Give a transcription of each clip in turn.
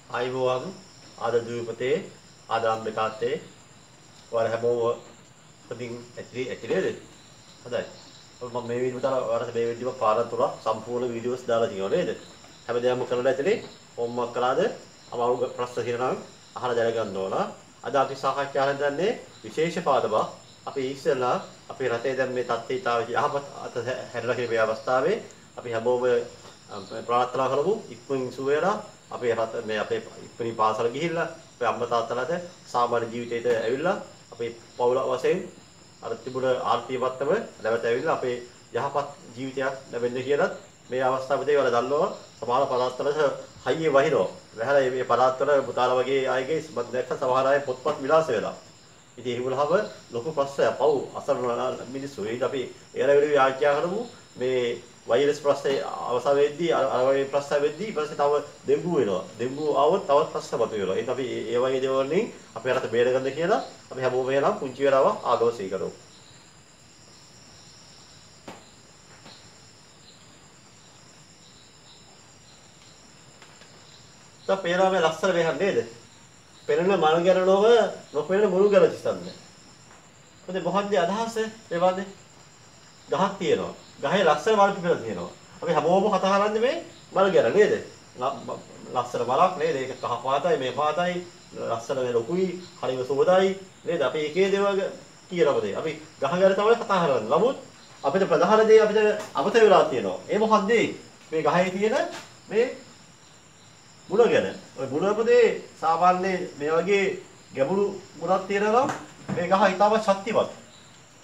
ආයිබෝවන් ආද දූපතේ ආද අම්බකාත්තේ ඔයාලා හැමෝම පොඩින් ඇතිරේද හොඳයි මම මේ වීඩියෝ දාලා ඔයාලට මේ වීඩියෝ පාර තුන සම්පූර්ණ වීඩියෝස් දාලා තියෙනවා නේද හැමදේම කරලා ඇතුලේ හොම්වර්ක් කළාද අමාරු ප්‍රශ්න තියෙනවා නම් අහලා දැනගන්න ඕන අද අපි සාකච්ඡා කරන්නේ විශේෂ පාඩමක් අපි ඉස්සෙල්ලා අපේ රටේ දැන් මේ තත්ත්වීතාවය යහපත් අත හැරලා කියන මේ අවස්ථාවේ අපි හැමෝම ප්‍රාර්ථනා කරමු ඉක්මනින් සුව වෙලා අපේ රට මේ අපේ ඉක්මනින් පාසල ගිහිල්ලා අපේ අම්මා තාත්තලාට සාමාන්‍ය ජීවිතයට ඇවිල්ලා අපේ පවුල වශයෙන් අර තිබුණ ආර්ථික මට්ටම නැවත ඇවිල්ලා අපේ යහපත් ජීවිතයක් ලැබෙන්න කියලාත් මේ අවස්ථාවේදී වල දන්නවා සමහර පළාත්වල හයියේ වහිනවා. වැහලා මේ පළාත්වල පුතාලා වගේ අයගේ මම දැක්ක සමහර අය පොත්පත් විලාස වෙලා. ඉතින් ඒගොල්ලහම ලොකු ප්‍රශ්නයක් පව් අසරණ මිනිස්සු. ඒක අපි ඒරවිලි ආඥා කරමු මේ වෛරස් ප්‍රශ්නේ අවසන් වෙද්දී අර වගේ ප්‍රශ්න වෙද්දී ඊපස්සේ තව ඩෙන්ගු වෙනවා. ඩෙන්ගු ආවොත් තවත් ප්‍රශ්න මතුවෙනවා. ඒක අපි ඒ වගේ දේවල් වලින් අපේ රට බේරගන්න කියලා අපි හැමෝම එනම් පුංචි වෙලාවක් ආගෝෂී කරමු. දැන් පේනවා මේ ලස්සන වෙහන් නේද? පෙරෙන මල් ගැනනව නොපෙරෙන මුළු ගැන තිස්සන්නේ. මොකද මොකක්ද අදහස ඒ වගේ ගහක් තියෙනවා. ගහේ ලස්සන මල් පිපිලා තියෙනවා. අපි හැමෝම කතා කරන්නේ මේ මල් ගැන නේද? ලස්සන මලක් නේද? ඒක කහ පාටයි මේ පාටයි ලස්සන මේ ලොකුයි හරිම සුවදායි නේද? අපි එකේ දේවල් කියනකොද අපි ගහ ගැන තමයි කතා කරන්නේ. නමුත් අපිට ප්‍රධාන දේ අපිට අමතක වෙලා තියෙනවා. ඒ මොකද්ද? මේ ගහේ තියෙන මේ මුල ගැන. ඔය මුලපොදේ සාමාන්‍ය මේ වගේ ගැඹුරු මුලක් තියෙනවා මේ ගහ ඊටම ශක්තිමත්.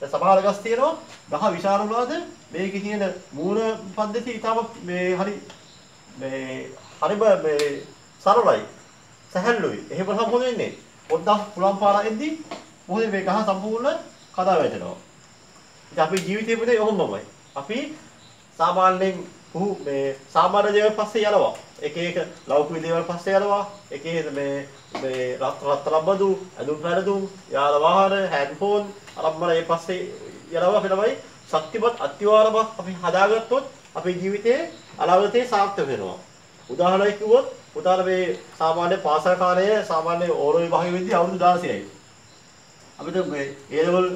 දැන් සමහර ගස් තියෙනවා ගහ විශාල වුණාද මේකේ තියෙන මූල පද්ධතිය ඊටම මේ හරිම මේ සරලයි. සැහැල්ලුයි. එහෙම නම් මොකද වෙන්නේ? පොඩ්ඩක් පුලම් පාරක් එද්දි මොකද මේ ගහ සම්පූර්ණ කඩා වැටෙනවා. ඉතින් අපේ ජීවිතේ පුතේ ඔහොමමයි. අපි සාමාන්‍යයෙන් මේ සාමාන්‍ය දේවල් පස්සේ යනවා. එක එක ලෞකික දේවල් පස්සේ යනවා. එක එක මේ රත්තරන් බදු, ඇඳුම් පැළඳුම්, යාන වාහන, හෑන්ඩ්ෆෝන් අරම්මන ඒ පස්සේ යනවා. අපි තමයි ශක්තිමත් අත්‍යවශ්‍යමක් අපි හදාගත්තොත් අපේ ජීවිතේ අනාගතේ සාර්ථක වෙනවා. උදාහරණයක් කිව්වොත් උදාහරණ මේ සාමාන්‍ය පාසල් කාලයේ සාමාන්‍ය ඕරෝ විභාගෙ වෙද්දී අවුරුදු 16යි. අපිට මේ ඒ ලෙවල්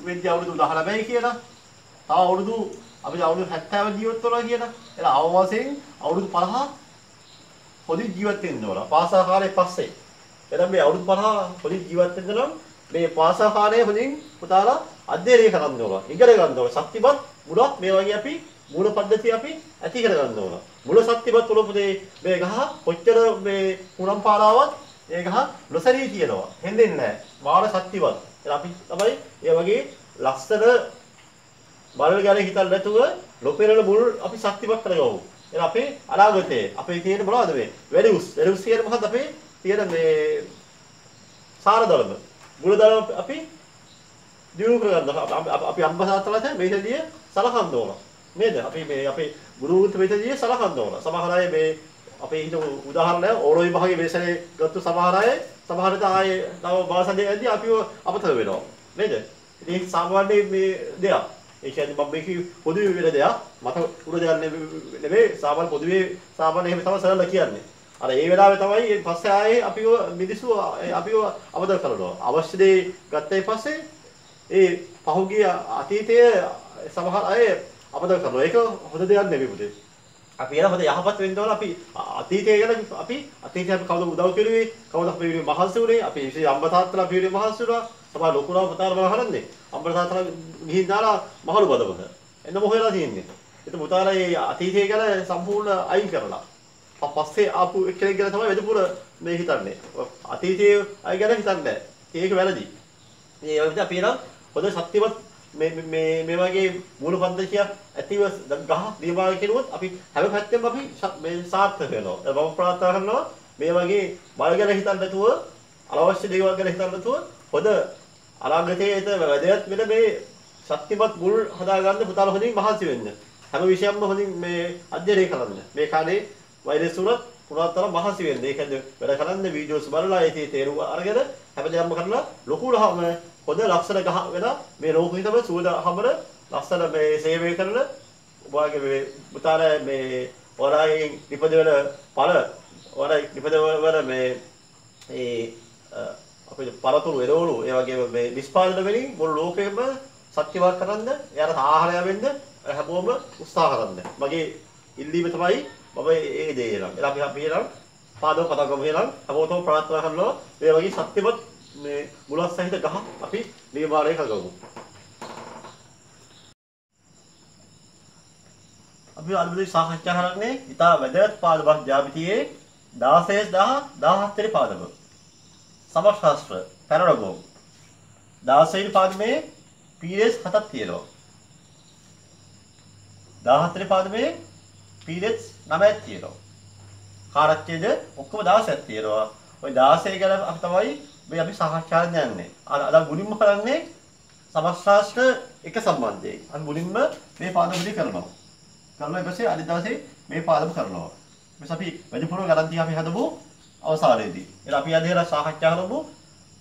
වෙද්දී අවුරුදු 19යි කියලා. තව අවුරුදු අපිට අවුරුදු 70 ජීවත් වෙනවා කියලා. එලා අවවාසයෙන් අවුරුදු 50 පොඩි ජීවත් වෙන්න ඕන. පාසල් කාලේ පස්සේ. එතන මේ අවුරුදු 50 පොඩි ජීවත් වෙන්න නම් මේ පාසල් කාලයේ හොඳින් පුතාලා අධ්‍යයනය කරන්න ඕන. ඉගෙන ගන්න ඕන. ශක්තිමත් මුලක් මේ වගේ අපි මූල පද්ධතිය අපි ඇති කර ගන්න ඕන. මුල ශක්තිමත් වුණොත් මේ ගහ කොච්චර මේ පුරම් පාරාවත් ඒ ගහ නොසරී තියෙනවා. හෙන්දෙන්නේ නැහැ. මාන ශක්තිමත්. එහෙනම් අපි තමයි මේ වගේ ලස්සන මල් ගැන හිතන්න නැතුව නොපෙරළ මුල් අපි ශක්තිමත් කරගමු. එහෙනම් අපේ අනාගතයේ අපේ තියෙන මොනවද මේ? වැලියුස් කියන්නේ මොකද්ද අපේ තියෙන මේ සාරදලම. මුලදලම අපි දියුණු කරගන්න. අපි අම්බසාතලට මේකදී සලකන්න ඕන. නේද? අපි මේ අපේ ගුරුතුමෝ මේකදී සලකන්න ඕන. සමහර අය මේ අපේ හිත උදාහරණයක් ඕරෝ විභාගයේ මේසනේ ගත්ත සමහර අය සමහරට ආයේ තව භාෂාවේ ඇද්දි අපිව අපතර වෙනවා. නේද? ඉතින් සාමාන්‍ය මේ දෙයක් ඒ කියන්නේ මම මේක පොදුවේ වෙන දෙයක් මට උර දෙයක් නෙවෙයි සාමාන්‍ය පොදුවේ සාමාන්‍ය එහෙම තමයි සරල කියන්නේ. අර ඒ වෙලාවේ තමයි ඊට පස්සේ ආයේ අපිව මිනිස්සු අපිව අවදල් කරනවා. අවශ්‍ය දේ ගත්තයින් පස්සේ ඒ පහුගිය අතීතයේ සමහර අය අවදල් කරනවා. ඒක හොඳ දෙයක් නෙවෙයි පුතේ. අපි එන හොඳ යහපත් වෙන්න ඕන අපි අතීතය ගැන අපි අතීතයේ අපි කවුද උදව් කෙරුවේ කවුද අපි මහන්සි වුණේ අපි විශේෂ අම්බ තාත්තලා අපි මහන්සි වුණා සමහර ලොකුලා පුතාලා බල කරන්නේ අම්බ තාත්තලා ගිහින් දාලා මහලු බදවක එන්න මොහෙලා තියෙන්නේ ඒක පුතාලා ඒ අතීතය ගැන සම්පූර්ණ අයින් කරලා පස්සේ ආපු කෙනෙක් ගැන තමයි වෙදපුර මේ හිතන්නේ අතීතයේ අය ගැන හිතන්නේ ඒක වැරදි මේ වගේ අපි නම් හොඳ ශක්තිමත් මේ වගේ මූල පද්ධතිය ඇතිව ගහ නිර්මාණය කෙරුවොත් අපි හැම පැත්තෙම අපි මේ සාර්ථක වෙනවා. මම ප්‍රාර්ථනා කරනවා මේ වගේ මල් ගැන හිතන්න නැතුව අනවශ්‍ය දේවල් ගැන හිතන්න නැතුව හොඳ අනාගතයේට වැදගත් වෙන මේ ශක්තිමත් මුල් හදාගන්න පුතාලා හොඳින් මහන්සි වෙන්න. හැම විෂයක්ම හොඳින් මේ අධ්‍යයනය කරන්න. මේ කාලේ වෛරස් උනත් පුරාතන මහන්සි වෙන්න. ඒකද වැඩ කරන්න වීඩියෝස් බලලා ඒකේ තේරුම අරගෙන හැමදේම කරලා ලොකු ලහම හොඳ ලක්ෂණ ගහ වෙන මේ ලෝකිතම සුවඳ හමන ලස්සන මේ සේවය කරන ඔයාගේ මේ පුතාලා මේ ඔයාලගේ ඉපදෙන පළ ඔයාලා නිපදවල මේ අපේ පරතුරු එළවලු ඒ වගේම මේ නිෂ්පාදන වලින් මුළු ලෝකෙම සත්‍යවත් කරන්න එයාට ආහාරය වෙන්න හැමෝම උත්සාහ කරන්න. මගේ ඉල්ලීම තමයි මම ඒ දේ එනම්. එලා අපි එනම් පාදව කතා කරමු එනම් හැමෝටම ප්‍රාර්ථනා කරනවා මේ වගේ සත්‍යවත් මේ මුලක් සහිත ගහ අපි නිර්මාණය කරගමු. අපි අද සාකච්ඡා කරන්නේ ඉතා වැදගත් පාඩමක් ජ්‍යාමිතියේ 16 වෙනි පාඩම. සමස්ත පැරලොග්‍රෑම් 16 වෙනි පාඩමේ පීරියඩ්ස් 7ක් තියෙනවා. 17 වෙනි පාඩමේ පීරියඩ්ස් 9ක් තියෙනවා. කාරක්කේද ඔක්කොම 16ක් තියෙනවා. ওই 16 ගැන අපි තමයි මේ අපි සාකච්ඡා කරන්න යන්නේ. අද මුලින්ම කරන්නේ සමස්ත එක සම්බන්ධයෙන්. අද මුලින්ම මේ පාඩමදී කරනවා. කරලා ඊපස්සේ අනිත් දවසේ මේ පාඩම කරනවා. ඊපස්සේ අපි වැඩිපුර ගණන් අපි හදමු අවසානයේදී. එහෙනම් අපි අද හේලා සාකච්ඡා කරමු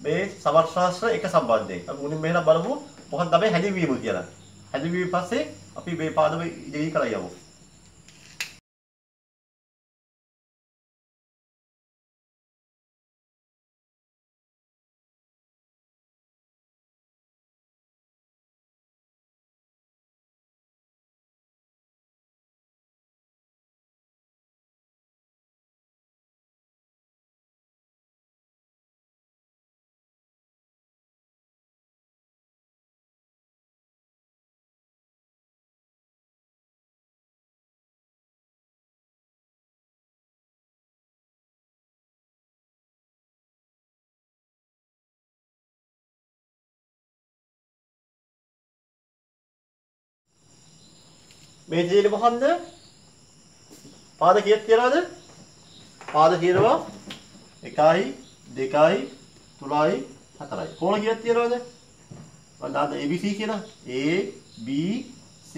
මේ සමස්ත එක සම්බන්ධයෙන්. අපි මුලින්ම එහෙනම් බලමු මොකක්ද තමයි හැදින්වීම කියලා. හැදින්වීම පස්සේ අපි මේ පාඩම ඉදිරි කරලා යමු. මේ ජීවිතේ මොකන්ද? පාද කීයක් තියනවද? පාද කියනවා 1යි 2යි 3යි 4යි. කෝණ කීයක් තියනවද? මම දාන්න ABC කියන A B C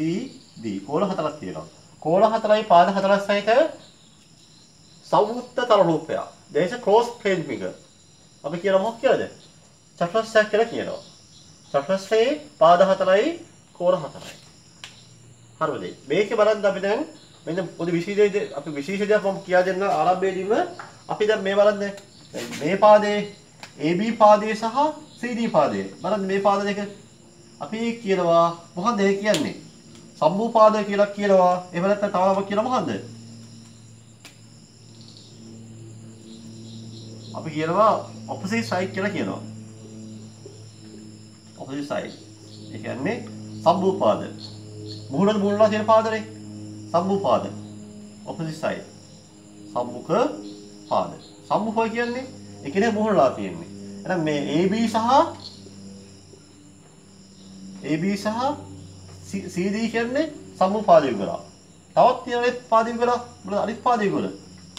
D කෝණ 4ක් තියෙනවා. කෝණ 4යි පාද 4ක් සහිත සමෘත්තතර රූපය. there is a cross plane figure. අපි කියන මොකක්ද කියලාද? චතුරස්‍රයක් කියලා කියනවා. චතුරස්‍රයේ පාද 4යි කෝණ 4යි. හරිද? මේකේ බලන්න අපි දැන් මෙන්න පොඩි විශේෂ අපි විශේෂ දෙයක් මම කියා දෙන්න ආරම්භයේදීම අපි දැන් මේ බලන්න මේ පාදයේ AB පාදයේ සහ CD පාදයේ බලන්න මේ පාද දෙක අපි කියනවා මොකක්ද ඒ කියන්නේ? සම්භූ පාද කියලා කියනවා. එහෙම නැත්නම් තව නමක් කියනවා මොකද්ද? අපි කියනවා opposite side කියලා කියනවා. opposite side. ඒ කියන්නේ සම්භූ පාද. මුහුණලා තියෙන පාදනේ සම්මුඛ පාද opposite side සම්මුඛ පාද සම්මුඛ කියන්නේ ඒ කියන්නේ මුහුණලා තියෙන්නේ එහෙනම් මේ AB සහ CD කියන්නේ සම්මුඛ පාද යුගල තවත් තියෙන පාද යුගල මොකද අනිත් පාද යුගල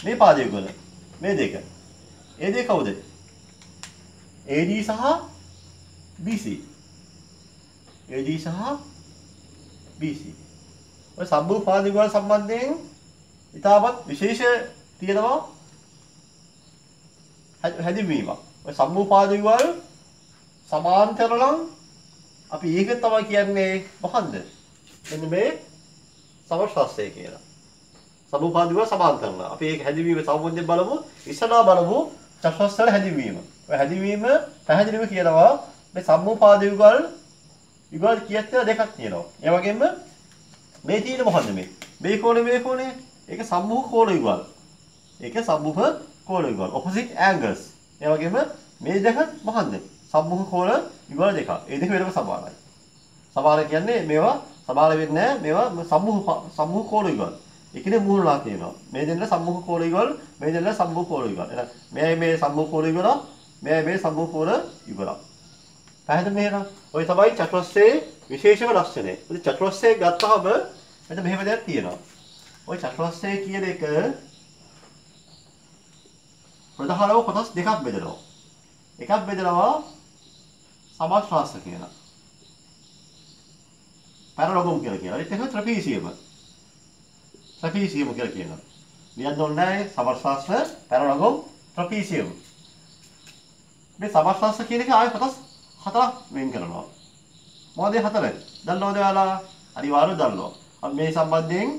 මේ පාද යුගල මේ දෙක ඒ දෙක කවුද AD සහ BC AD සහ BC. ඔය සම්භූ පාද යුගල සම්බන්ධයෙන් ඉතාමත් විශේෂ තියෙනවා හැදින්වීමක්. ඔය සම්භූ පාද යුගල සමාන්තර නම් අපි ඒක තමයි කියන්නේ මොකන්ද? මෙන්න මේ සමස්තය කියලා. සම්භූ පාද යුගල සමාන්තර නම් අපි ඒක හැදින්වීම සම්බන්ධයෙන් බලමු. ඉස්සලා බලමු චතුරස්‍ර හැදින්වීම. ඔය හැදින්වීම පැහැදිලිව කියනවා මේ සම්භූ පාද යුගල කීයක් තියෙනවද? දෙකක් තියෙනවා. ඒ වගේම මේ තියෙන මොකද්ද මේ? මේ කෝණේ ඒක සම්මුඛ කෝණ යුගල්. ඒක සම්මුඛ කෝණ යුගල්. opposite angles. ඒ වගේම මේ දෙක මොකද්ද? සම්මුඛ කෝණ යුගල් දෙකක්. ඒ දෙක වෙනම සමානයි. සමාන කියන්නේ මේවා සමාන වෙන්නේ නැහැ. මේවා සම්මුඛ කෝණ යුගල්. ඒ කියන්නේ මූලලා තියෙනවා. මේ දෙන්න සම්මුඛ කෝණ යුගල්, මේ දෙන්න සම්මුඛ කෝණ යුගල්. එහෙනම් මේ සම්මුඛ කෝණ යුගල, මේ සම්මුඛ කෝණ යුගල. පැහැදිලි නේද? ඔය තමයි චතුරස්‍රයේ විශේෂම ලක්ෂණය. ඉතින් චතුරස්‍රය ගත්තාම මෙතන මෙහෙම දෙයක් තියෙනවා. ඔය චතුරස්‍රය කියන එක ප්‍රධානව කොටස් දෙකක් බෙදනවා. එකක් බෙදනවා සමස්ත කියලා. පැරලොගම් කියලා කියනවා. ඊට පස්සේ ට්‍රපීසියම්. ට්‍රපීසියම් කියලා කියනවා. ලියන්න ඕනේ සමස්ත පැරලොගම් ට්‍රපීසියම්. මේ සමස්ත කියන එක ආයෙ කොටස් හතරක් වෙන් කරනවා. මොකද හතර? දන්නවද ඔයාලා? අනිවාර්යයෙන් දන්නවා. අපි මේ සම්බන්ධයෙන්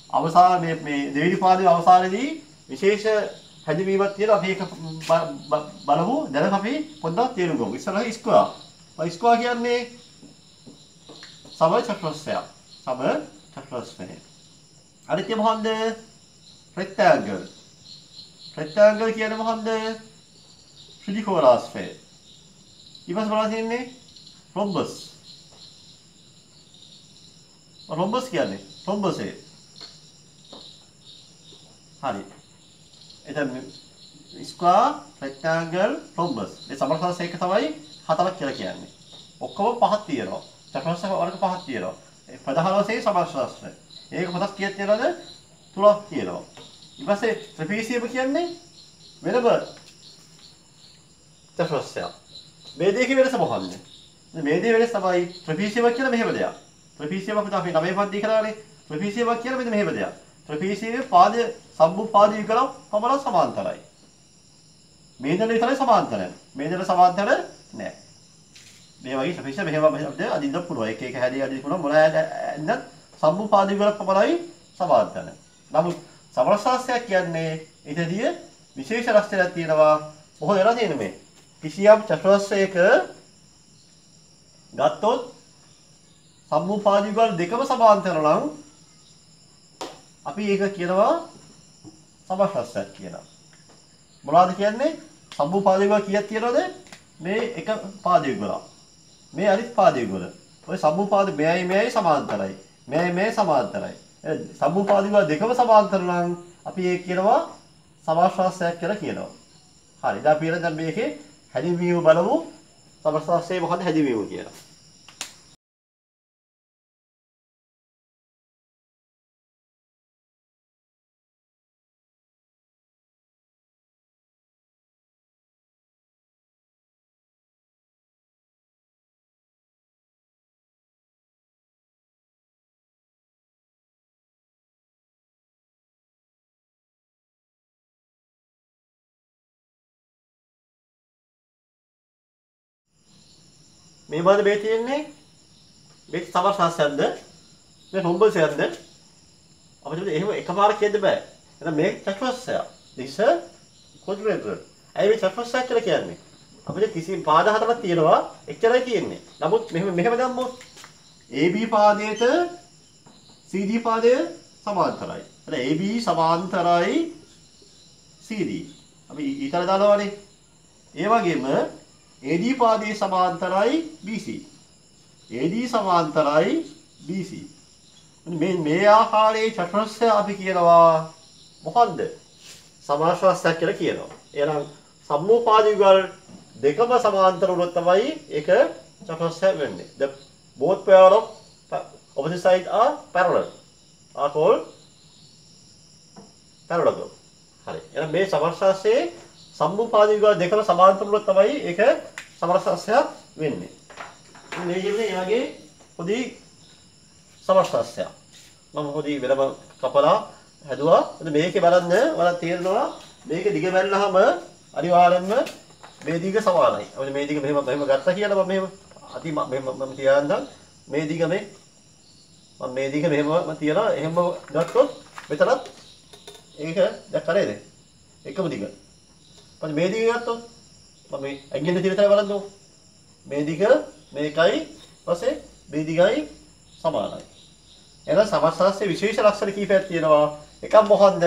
අවසාන මේ දෙවෙනි පාඩේ අවසානයේදී විශේෂ හැදිවීමක් තියෙනවා. අපි ඒක බලමු. දැන් අපි පොඩ්ඩක් තේරුම් ගමු. ඉස්සරහ ස්ක්වයර්. ස්ක්වයර් කියන්නේ සම චතුරස්‍රයක්. සම චතුරස්‍රය. අනිත් එක මොකන්ද? rectangle. rectangle කියන්නේ මොකන්ද? ත්‍රිකෝණාස්පය. ඊපස් බලන්න තියෙන්නේ rhombus. rhombus කියන්නේ rhombus එක. හරි. එතන square, rectangle, rhombus. මේ සමස්ත එක තමයි හතරක් කියලා කියන්නේ. ඔක්කොම පහක් තියෙනවා. චතුරස්‍ර වර්ග පහක් තියෙනවා. ඒ ප්‍රධාන වශයෙන් සමස්ත. ඒක කොටස් කීයක් තියෙනවද? 3ක් තියෙනවා. ඊට පස්සේ trapezium කියන්නේ වෙනම චතුරස්‍රයක්. මේ දෙකේ වෙනස මොකක්ද? මේ දෙකේ වෙනස තමයි trapezium කියලා මෙහෙම දෙයක්. trapezium අපිට අපි 9 පන්ති කරානේ. trapezium කියලා මෙන්න මෙහෙම දෙයක්. trapezium පාද සම්බු පාද විකලම් පමණ සමාන්තරයි. මේ දෙන්න විතරයි සමාන්තර. මේ දෙන්න සමාන්තර නෑ. මේ වගේ trapezium මෙහෙම අපිට අදින්න පුළුවන්. එක එක හැදී අදින්න පුළුවන්. මොන හැදෙන්නත් සම්බු පාද විකලම් පමණයි සමාන්තර. නමුත් සමරසාස්ත්‍රයක් කියන්නේ ඊටදී විශේෂ ලක්ෂණයක් තියෙනවා. මොකද වෙලා තියෙන්නේ මේ? කිසියම් චතුරස්‍රයක ගත්තොත් සම්මුපාද විකල් දෙකම සමාන්තර නම් අපි ඒක කියනවා සමස්තයක් කියලා. මොනවද කියන්නේ? සම්මුපාද විකල් කීයක් තියෙනවද? මේ එක පාද විකල. මේ අනිත් පාද විකල. ඔය සම්මුපාද මෙයයි සමාන්තරයි. මෙයයි සමාන්තරයි. සම්මුපාද විකල් දෙකම සමාන්තර නම් අපි ඒක කියනවා සමස්තයක් කියලා කියනවා. හරි. දැන් අපි දැන් මේකේ හැදිවීම බලමු. සමස්තයේ මොකද හැදිවීම කියලා. මේ මොකද මේ තියෙන්නේ? මේ සමස්තයක්ද? මේ රොම්බසයක්ද? අපිට එහෙම එකපාර කියන්න බෑ. එහෙනම් මේ චතුරස්‍රයක්. this quadrangle. ඇයි මේ චතුරස්‍රයක් කියලා කියන්නේ? අපිට කිසි පාද හතරක් තියෙනවා. එච්චරයි තියෙන්නේ. නමුත් මෙහෙම ගම්මොත් AB පාදයට CD පාදය සමාන්තරයි. එතන AB සමාන්තරයි CD. අපි ඊතල දානවානේ. ඒ වගේම AD පාදයේ සමාන්තරයි BC. AD සමාන්තරයි BC. මේ ආකාරයේ චතුරස්‍රය අපි කියනවා මොකද්ද? සමාශ්‍රාස්ත්‍රයක් කියලා කියනවා. එහෙනම් සම්මුපාද යුගල් දෙකම සමාන්තර වුණොත් තමයි ඒක චතුරස්‍රය වෙන්නේ. The both pair of opposite sides are parallel. are called parallelogram. හරි. එහෙනම් මේ සමස්තයේ සම්මුපාද යුගල් දෙකම සමාන්තර වුණොත් තමයි ඒක සමස්තයක් වෙන්නේ. මේ කියන්නේ එයාගේ පොඩි සමස්තයක්. මම පොඩි වෙනම කපලා හැදුවා. මේකේ බලන්න ඔයාලා තේරෙනවා මේක දිග බැලනහම අනිවාර්යෙන්ම මේ දිග සමානයි. අපිට මේ දිග මෙහෙම ගත්තා කියලා මම මෙහෙම තියාන්නම්. මේ දිග මේ දිග මෙහෙම තියලා එහෙම ගත්තොත් මෙතනත් ඒක දැක්කා නේද? එකම දිග. ඊපස්සේ මේ දිග ගත්තොත් මම මේ ඇඟිල්ල දිහා තමයි බලන්න ඕන. මේ දිග මේකයි ඊපස්සේ මේ දිගයි සමානයි. එහෙනම් සමස්තයේ විශේෂ ලක්ෂණ කීපයක් තියෙනවා. එකක් මොකද්ද?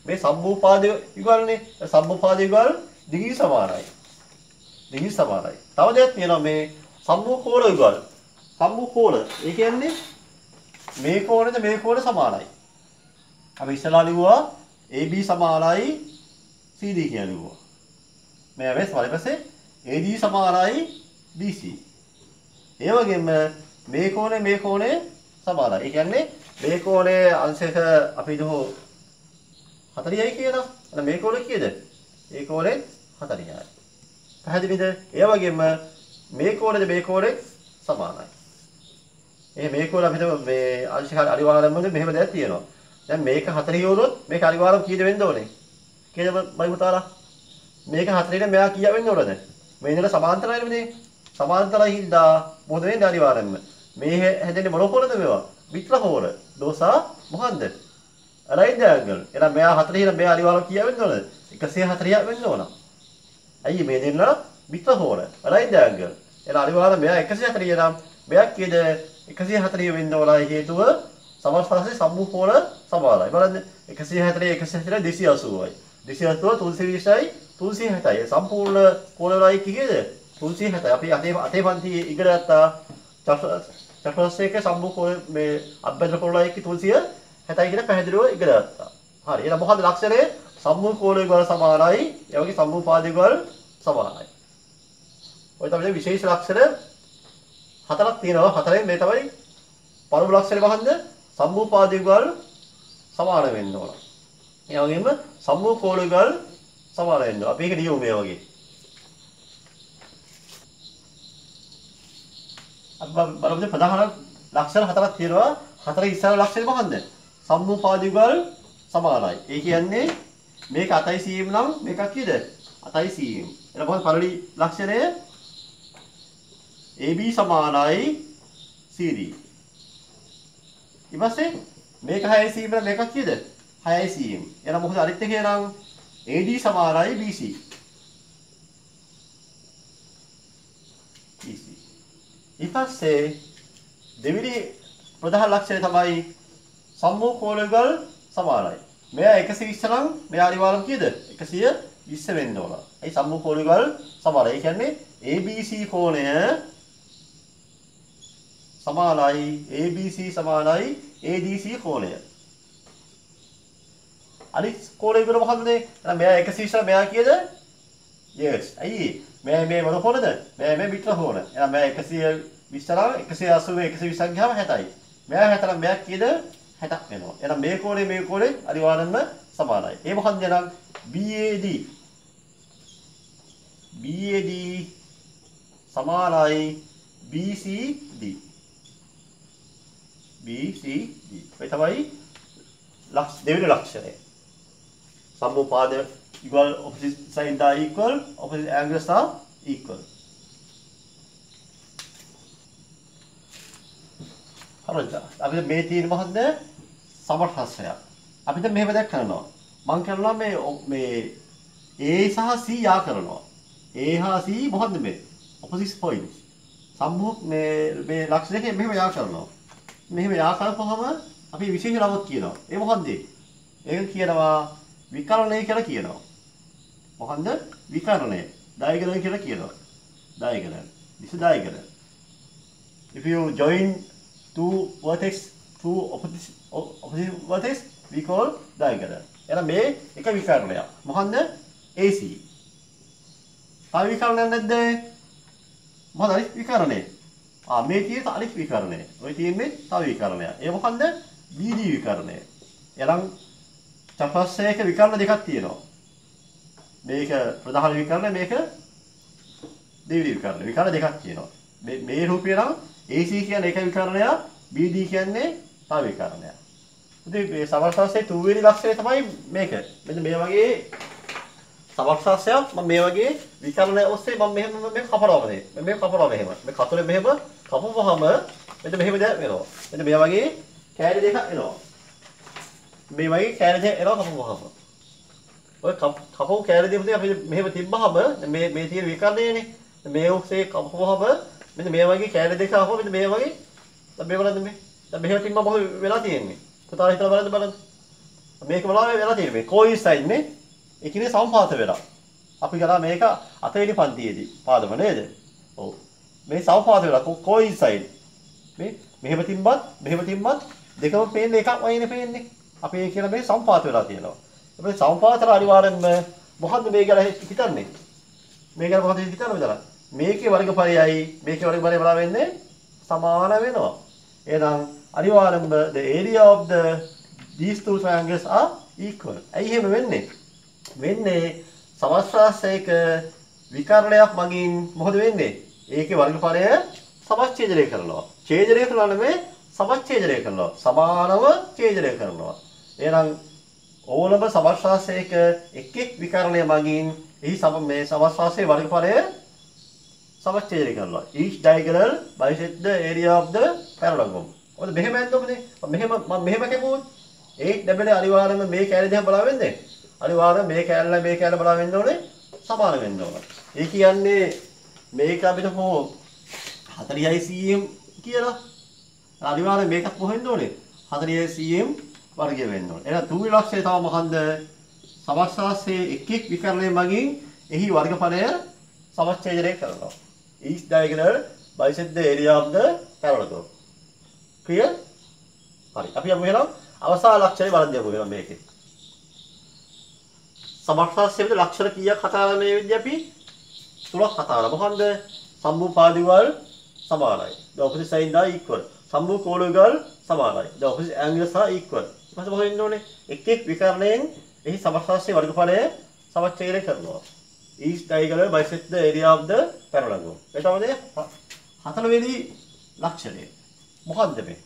මේ සම්මුපාද යුගල්නේ. සම්මුපාද යුගල් දිගී සමානයි. දිගී සමානයි. තව දෙයක් තියෙනවා මේ සම්මුඛෝණ යුගල්. සම්මුඛෝණ. ඒ කියන්නේ මේ කෝණෙද මේ කෝණ සමානයි. අපි ඉස්සලා ලිව්වා AB සමානයි CD කියලා ලිව්වා. මේ වෙස් ඊපස්සේ AD සමානයි BC. ඒ වගේම මේ කෝණේ සමානයි. ඒ කියන්නේ මේ කෝණයේ අංශක අපි දුහු 40යි කියලා. එහෙනම් මේ කෝණය කීයද? ඒ කෝණය 40යි. පැහැදිලිද? ඒ වගේම මේ කෝණය සමානයි. මේ කෝණ අපිට මේ අංශක අනිවාර්යයෙන්ම මෙහෙම දෙයක් තියෙනවා. දැන් මේක 40 වුණොත් මේක අනිවාර්යයෙන් කීයද වෙන්න ඕනේ? කීයද මයි පුතාලා? මේක 40ට මෙයා කීයක් වෙන්න ඕනද? මේ දෙක සමාන්තරයිනේ මේ. සමාන්තරයි හින්දා මොකද වෙන්නේ අනිවාර්යෙන්ම? මේ හැදෙන්නේ මොන කෝණද මේවා? විත්‍ර කෝණ. දෝසා මොකද්ද? right angle. එහෙනම් මෙයා 40 නම් මෙයා අනිවාර්යයෙන් කීයක් වෙන්න ඕනද? 140ක් වෙන්න ඕන. ඇයි මේ දෙන්න විතර හොර. right triangle. එහෙනම් අනිවාර්යයෙන් මෙයා 140 නම් මෙයා කීයද 140 වෙන්න ඕනයි හේතුව සමස්තයේ සම්මුඛ කෝණ සමානයි. බලන්න 140 280යි. 280 320යි 360යි. සම්පූර්ණ කෝණ වලයි කීයද 360යි. අපි අතේ පන්තියේ ඉගෙන ගත්තා චතුරස්‍රයක සම්මුඛ කෝණ මේ අභ්‍යන්තර කෝණයි 360යි කියන පැහැදිලිව ඉගෙන ගත්තා. හරි. එහෙනම් මොකද්ද ලක්ෂණය? සම්මුඛ කෝණය වල සමානයි. ඒ වගේ සම්මුඛ පාදක වල සමානයි. ඔය තමයි විශේෂ ලක්ෂණ හතරක් තියෙනවා. හතරෙන් මේ තමයි පළමු ලක්ෂණය මොකද්ද? සම්මුඛ පාදක වල සමාන වෙන්න ඕන. ඒ වගේම සම්මුඛ කෝණ වල සමාන වෙන්න ඕන. අපි ඒක නියම මේ වගේ. අපි බලමු ප්‍රධාන ලක්ෂණ හතරක් තියෙනවා. හතරේ ඉස්සර ලක්ෂණය මොකද්ද? සම්මුඛ පාදක වල සමානයි. ඒ කියන්නේ මේක 8යි cm නම් මේකක් කීයද? 8යි cm. එතකොට මොකද පළවෙනි ලක්ෂණය? AB සමානයි CD. ඊපස්සේ මේක 6යි cm නම් මේකක් කීයද? 6යි cm. එහෙනම් මොකද අනිත් එකේ නම් AD සමානයි BC. BC. ඊපස්සේ දෙවෙනි ප්‍රධාන ලක්ෂණය තමයි සම්මුඛ කෝණ වල සමානයි. මෙයා 120 නම් මෙයා අනිවාර්යම කීයද? 120 වෙන්න ඕන. ඒ සම්මුඛ කෝණ වල සමානයි. ඒ කියන්නේ ABC කෝණය සමානයි ABC සමානයි ADC කෝණය. අනිත් කෝණය වල මොකද්ද? එහෙනම් මෙයා 120 මෙයා කීයද? yes. අයියේ මේ මොන කෝණද? මේ පිටර කෝණ. එහෙනම් මෙයා 120 නම් 180 120ක් ගියාම 60යි. මෙයා 60 නම් මෙයා කීයද? 60ක් වෙනවා. එහෙනම් මේ කෝණය අනිවාර්යෙන්ම සමානයි. ඒ මොකක්ද එහෙනම් BAD සමානයි BCD. ඒ තමයි දෙවෙනි ලක්ෂණය. සම්මුඛ පාද equal opposite side are equal, opposite angles are equal. හරිද? අපිට මේ තියෙන මොකද්ද? සමර්ථස්ය. අපිට මෙහෙම දැක් කරනවා. මම කරනවා මේ A සහ C යා කරනවා. A හා C මොකද්ද මේ? opposite points. සම්මුඛ මේ ලක්ෂණයක මෙහෙම යා කරනවා. මෙහෙම යා කරපුවම අපි විශේෂ නමක් කියනවා. ඒ මොකද්ද? ඒක කියනවා විකරණය කියලා කියනවා. මොකද්ද? විකරණය. diagonal කියලා කියනවා. diagonal. This is diagonal. If you join two opposite vertex we call diagonal. එහෙනම් මේ එක විකරණයක්. මොකද්ද? AC. තව විකරණයක් නැද්ද? මොකද අනිත් විකරණය? මේ තියෙන අනිත් විකරණය. ඔය තියෙන්නේ තව විකරණයක්. ඒ මොකද්ද? BD විකරණය. එහෙනම් චතුරස්‍රයක විකරණ දෙකක් තියෙනවා. මේක ප්‍රධාන විකරණය, මේක දෙවෙනි විකරණය. විකරණ දෙකක් තියෙනවා. මේ රූපය නම් AC කියන්නේ එක විකරණයක්, BD කියන්නේ තව විකරණයක්. ඉතින් මේ සමස්තයේ තුන්වෙනි ලක්ෂණය තමයි මේක. මෙන්න මේ වගේ සමස්තයක් මම මේ වගේ විකරණය ඔස්සේ මම මෙහෙම කපනවා මේ. මේ කපනවා මෙහෙම. මේ කතරේ මෙහෙම කපපුවහම මෙන්න මෙහෙම දෙයක් වෙනවා. මෙන්න මේ වගේ කෑලි දෙකක් එනවා. මේ වගේ කෑලි දෙක එනවා කපපුවහම. ඔය කපපු කෑලි දෙක අපි මෙහෙම තිබ්බහම මේ තියෙන විකරණයනේ. මේ ඔස්සේ කපපුවහම මෙන්න මේ වගේ කෑලි දෙක ආවම මෙන්න මේ වගේ දැන් මේ බලන්න මේ. දැන් මෙහෙම තිබ්බම මොකද වෙලා තියෙන්නේ? පුතා හිතලා බලන්න. මේක මොනවා වෙලා තියෙන්නේ? මේ coincide නේ. ඒ කියන්නේ සම්පාත වෙලා. අපි කරා මේක අතේලි පන්තියේදී පාදම නේද? ඔව්. මේ සම්පාත වෙලා coincide. මේ මෙහෙම තිබ්බත් දෙකම පේන්නේ එකක් වයිනේ පේන්නේ. අපි ඒ කියන මේ සම්පාත වෙලා තියෙනවා. මේ සම්පාතර අනිවාර්යෙන්ම මොකද්ද මේ ගැන හිතන්නේ? මේ ගැන මොකද හිතන්නේ විතර? මේකේ වර්ගඵලයයි මේකේ වර්ගඵලය බලා වෙන්නේ සමාන වෙනවා. එහෙනම් අනිවාර්යෙන්ම the area of these two triangles are equal. ඇයි එහෙම වෙන්නේ? වෙන්නේ සමස්තයක විකරණයක් මගින් මොකද වෙන්නේ? ඒකේ වර්ගඵලය සමච්ඡේදනය කරනවා. ඡේදනය කරනවා නෙමෙයි සමච්ඡේදනය කරනවා. සමානව ඡේදනය කරනවා. එහෙනම් ඕනම සමස්තයක එක් විකරණය මගින් එහි මේ සමස්තයේ වර්ගඵලය සමච්ඡේදනය කරනවා. Each diagonal bisects the area of the parallelogram. ඔතන මෙහෙම ඇද්දොමනේ. මෙහෙම කැපුවොත් ඒ ඩබල් අනිවාර්යයෙන්ම මේ කැලේ දිහා බලා වෙන්නේ අනිවාර්යෙන් මේ කැලල බලා වෙන්න ඕනේ සමාන වෙන්න ඕන. ඒ කියන්නේ මේක අපිට කොහොම 40යි cm කියලා. අනිවාර්යෙන් මේකත් කොහෙන්ද ඕනේ? 40යි cm වර්ගය වෙන්න ඕනේ. එහෙනම් තුන්වෙනි ලක්ෂණය තව මොකන්ද? සමස්තස්සේ එක් එක් විකරණය මගින් එහි වර්ගඵලය සමච්ඡේදනය කරනවා. Each diagonal bisect the area of the parallelogram. Clear? හරි. අපි යමු එහෙනම් අවසාන ලක්ෂණය බලන්න යමු එහෙනම් මේකේ. සමස්තස්සේ විතර ලක්ෂණ කීයක් කතා කරන මේ විදිහ අපි තුනක් කතා කරනවා. මොකන්ද? සම්භූපාදිවල් සමානයි. The opposite sides are equal. සම්භූකෝණවල සමානයි. The opposite angles are equal. ඊපස්සේ මොකද වෙන්න ඕනේ? එක් එක් විකරණයෙන් එහි සමස්තස්සේ වර්ගඵලය සමච්ඡේදනය කරනවා. Each diagonal bisect the area of the parallelogram. ඒ තමයි හතරවෙනි ලක්ෂණය. මොකද්ද මේ?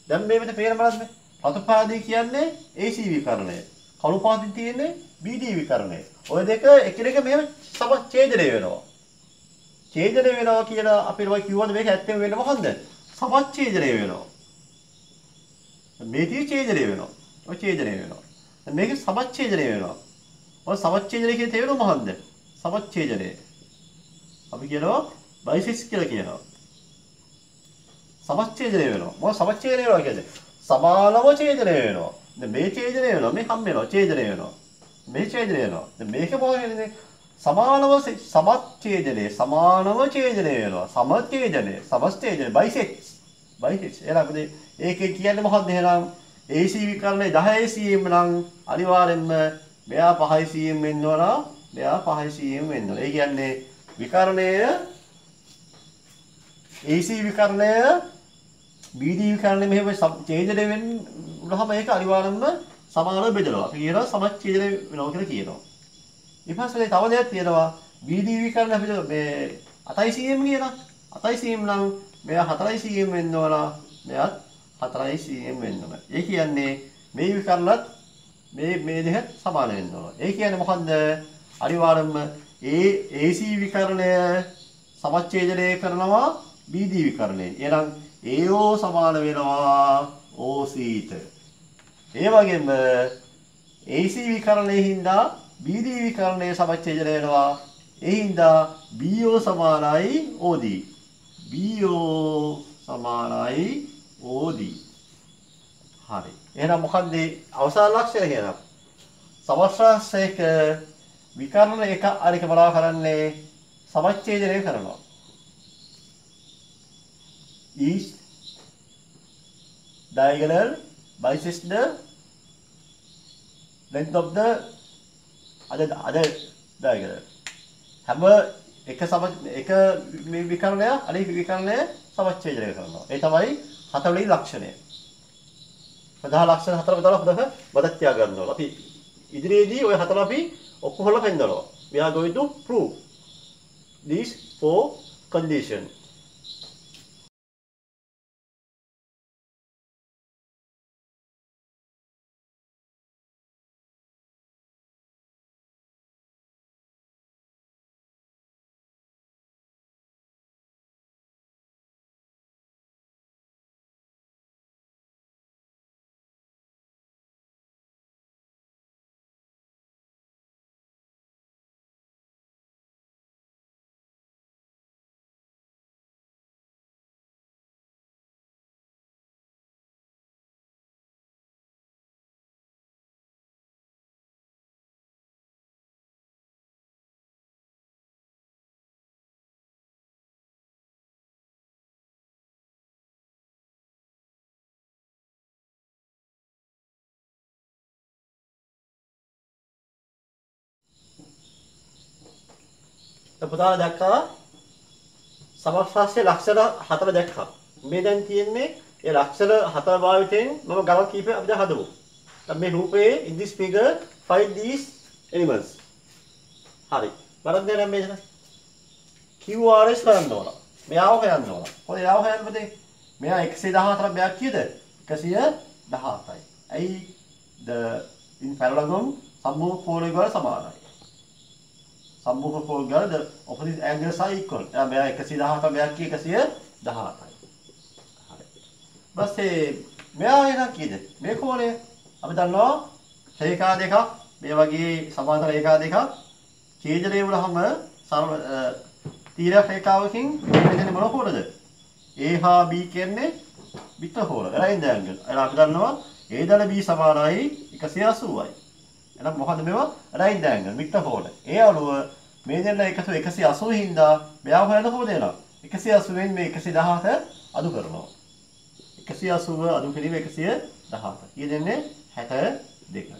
දැන් මේ මෙතන පේන බලන්න. රතුපාදී කියන්නේ AC විකරණය. කළු පාදින් තියෙන්නේ BD විකරණය. ඔය දෙක එකිනෙක මෙහෙම සමච්ඡේදනය වෙනවා. ඡේදනය වෙනවා කියලා අපි ඔය කිව්වද මේක ඇත්තම වෙන්නේ මොකන්ද? සමච්ඡේදනය වෙනවා. මේකේ ඡේදනය වෙනවා. ඔය ඡේදනය වෙනවා. මේක සමච්ඡේදනය වෙනවා. ඔය සමච්ඡේදනය කියන තේරුම මොකන්ද? සමච්ඡේදනය. අපි කියනවා බයිසෙක්ස් කියලා කියනවා. සමච්ඡේදනය වෙනවා. මොකද සමච්ඡේදනය වෙනවා කියන්නේ? සමානව ඡේදනය වෙනවා. දැන් මේ ඡේදනය වෙනවා. මේ හම් වෙනවා. ඡේදනය වෙනවා. මේ ඡේදනය වෙනවා. දැන් මේක මොකද කියන්නේ? සමානව සමච්ඡේදනය. සමානව ඡේදනය වෙනවා. සමච්ඡේදනය. සමච්ඡේදනය බයිසෙක්ස්. බයිසෙක්ස්. එහෙනම් ඒකේ කියන්නේ මොකද්ද එහෙනම්? AC විකරණය 10 cm නම් අනිවාර්යෙන්ම මෙයා 5 cm වෙන්න ඕන. මෙයා 5 cm වෙන්න ඕන. ඒ කියන්නේ විකරණය AC විකරණය BD විකරණය මෙහෙම ඡේදනය වෙන්න උනහම ඒක අනිවාර්යෙන්ම සමානව බෙදනවා. අපි කියනවා සමච්ඡේදනය වෙනවා කියලා කියනවා. ඊපස්සේ තව දෙයක් තියෙනවා. BD විකරණය අපිට මේ 8 cm කියනවා. 8 cm නම් මෙයා 4 cm වෙන්න ඕන. මෙයාත් 4 cm වෙන්න ඕන. ඒ කියන්නේ මේ විකරණත් මේ දෙක සමාන වෙන්න ඕන. ඒ කියන්නේ මොකද්ද? අනිවාර්යයෙන්ම AC විකරණය සමච්ඡේදනය කරනවා BD විකරණය. එහෙනම් AO සමාන වෙනවා OC ට. ඒ වගේම AC විකරණයේ හින්දා BD විකරණය සමච්ඡේදනය වෙනවා. ඒ හින්දා BO සමානයි OD. BO සමානයි OD. හරි. එහෙනම් මොකක්ද අවසාන ලක්ෂණය කියනවා? සමස්තස්යක විකර්ණ එක අනික බලා කරන්නේ සමච්ඡේදනය කරනවා. Each diagonal bisects the length of the other diagonal. හැම එක විකර්ණය අනික විකර්ණය සමච්ඡේදනය කරනවා. ඒ තමයි හතරවෙනි ලක්ෂණය. ප්‍රධාන ලක්ෂණ හතර විතර මතක් තියාගන්න ඕන. අපි ඉදිරියේදී ওই හතර අපි ඔක්කොම හොල්ලා පෙන්නනවා. We are going to prove these four conditions. පුතාලා දැක්කා සමස්තස්සේ ලක්ෂණ හතර දැක්කා. මේ දැන් තියෙන්නේ ඒ ලක්ෂණ හතර භාවිතයෙන් මම ගණන් කීපයක් අපි දැන් හදමු. දැන් මේ රූපයේ in this figure find these animals. හරි. බලන්න දැන් මේක QRS හොයන්න ඕන. මෙයාව හොයන්න ඕන. කොහේ යාව හොයන්න බදේ? මෙයා 114ක් මෙයා කීයද? 117යි. ඇයි the in parallelogram සම්මුඛ කෝණවල සමානයි. සම්මුඛ කෝණ ගාන the opposite angles are equal. එයා මෙයා 117 මෙයා කී 117යි. හරි. ඊපස්සේ මෙයා එන කීයද? මේ කෝණය අපි දන්නවා රේඛා දෙකක් මේ වගේ සමාන්තර රේඛා දෙකක් ඡේදනය වුණාම තීරක රේඛාවකින් මෙතන මොන කෝණද? A හා B කියන්නේ විතර කෝණ. right angle. එහෙනම් අපි දන්නවා A දල B සමානයි 180යි. එහෙනම් මොකද මේවා? right angle විතර කෝණ. ඒ අනුව මේ දෙන්න එකතු 180 හින්දා මෙයා හොයන කොහොමද එනවා? 180 න් මේ 117 අඩු කරනවා. 180 අඩු කිරීම 117. කී දෙන්නේ 62.